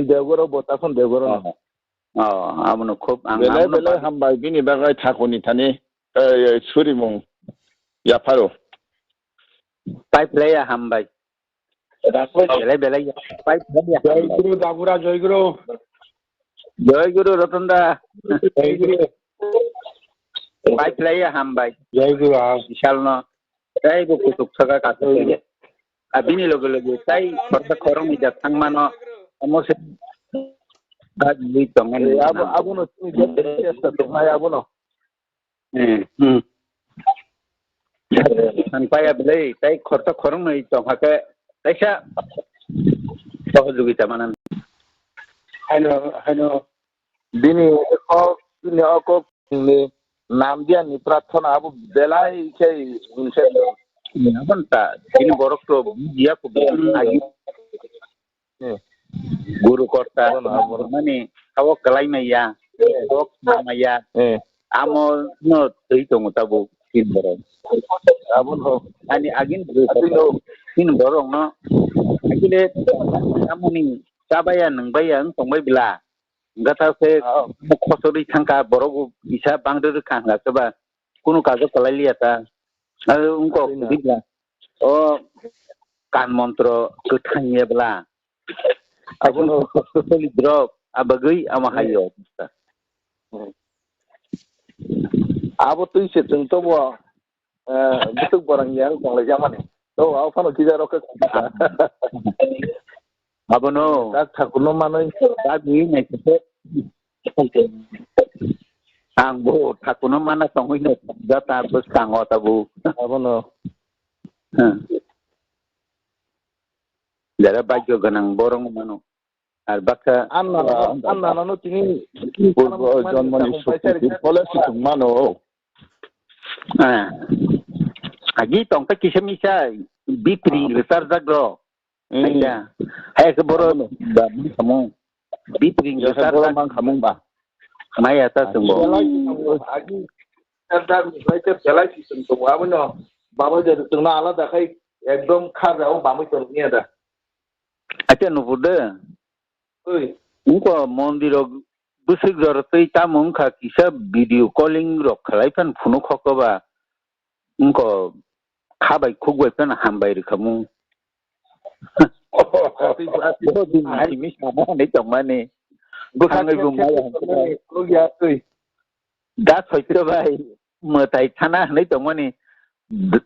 deogoro botason deogoro amono khop ang bele hamba bini bagai thakoni thani surimung ya paro pipe layer hambai bele pipe layer joy guru dabura joy guru rotanda pipe layer hambai joy guru misal no tai bu kutuk saga kaso abini logo tai korta korong ija thangmano amose bagi tongan abu no testa to mai abu no sanpaya bele tai korta korong nei to hake taisa সহযোগিতা manan hano bini ko नाम दिया नि प्रार्थना अब बेलाई के उनसे बनता ini borok to dia ko agi guru korta mani awak kalai ya awak nama ya amo no tei to mutabu kin borok abun ho ani agin kin borok no agile amuni sabaya nang bayang tongbai bila gata se khosori thangka borok isa bangde khanga seba kuno kajo kalai liata unko bigla o kan montro kuthangye bla abun Sheoratoli drop abagai amahayo abo tu se tento bo betul barang yang tong le zaman to au fano kizaro ke abono tak thakuno manoi tadi nai se angbo thakuno mana tongoi no data bus kango tabu abono jara bagyo ganang borong mano ar bakka anna no tini jonmoni pole situ mano agi tong ta kisemisa bitri letar dagro ya hai ke boro ba kamu bitri letar mang kamu ba maya ta tunggo agi ada misalnya jalan sistem semua abono baba jadi tengah ala dah kai ekdom khar rao bamu tengnya dah acha no bude Ungko mondirok busuk jorotoi tamung kha kisa video calling rok khalaipan phunu khokoba ungko khabai khugbai pan hambai rikamu. Ini sama nih cuma nih. Bukan rumah yang đã phải cho vậy mở tại thana nih cuma nih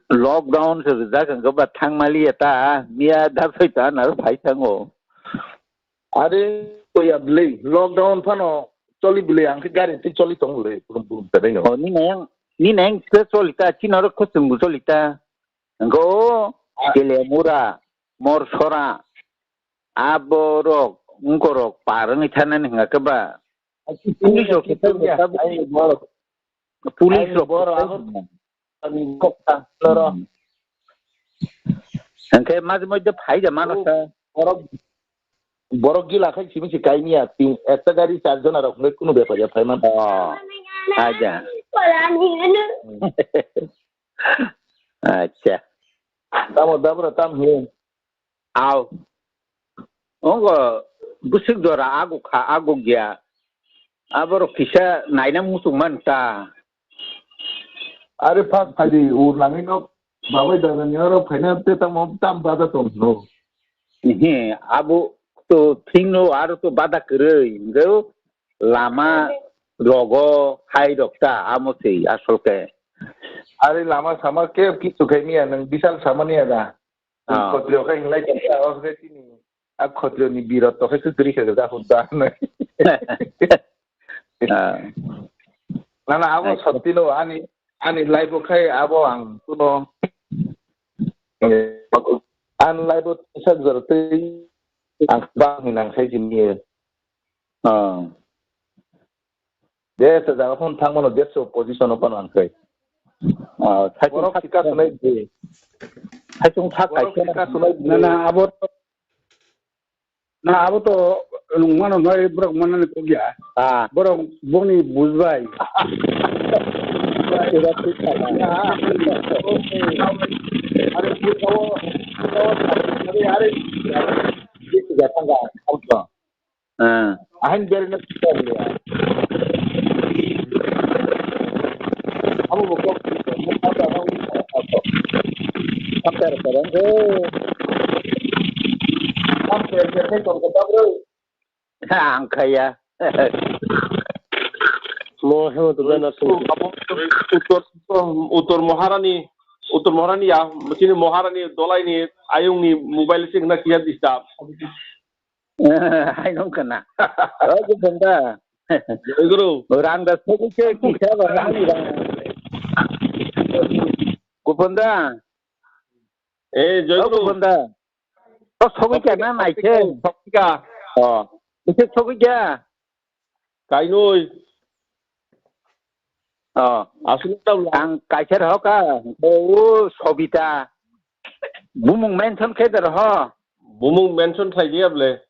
lockdown rồi ra kan các bạn thang Malaysia ta mia đã phải ta nào phải thang ngô. Ada tôi ya beli lockdown pano coli beli ang kegari itu coli tong beli belum tadi Oh ni neng ke solita Cina ro kosong solita. Engko 𝔗𝔤𝚪𝔢 mor sora aborok ngkorok parang ithanan hingga ba pulis ro pulis ro ani kopta loro angke maz moide phai jamano sa borok gila khai simi si kaini ati eta gari charjon arok ngai kuno bepa ya phai man aja acha tamo dabra tam he aw ongo busuk dora agu gya aboro kisa naina musuman ta are pas khadi ur langi no babai daga nyaro phaina te tam bada tom no abu to thingno aro to bada kerei ngeu lama rogo hai dokta amose asolke are lama sama ke kitu kaini nang bisal sama ni ada khotrio khai lai ta osre tini a khotrio ni birot to khai sudri ke da hutta na nana abo sottino ani live khai abo ang kuno an live sak zartei ang bang hinang khai jini desa da hon thangmono deso position opan ang khai borok kita sunai de hatung thak kita sunai na abo to lungmano noi brok manane ko gya borok boni buzbai ahin berna kamu bokok Hampir barang angka ya utur Maharani ya mesin Maharani dolai ni ayung ni mobile sing na kiat distab hai nong kena oh benda guru orang dah sebut ke kita orang ni Gupanda joy guru Gupanda तो सोगी क्या ना Nike क्या इसे सोगी क्या काइनोई asli tahu ang kaiser ho ka o sobita bumung mention ke der ho bumung mention thai dia ble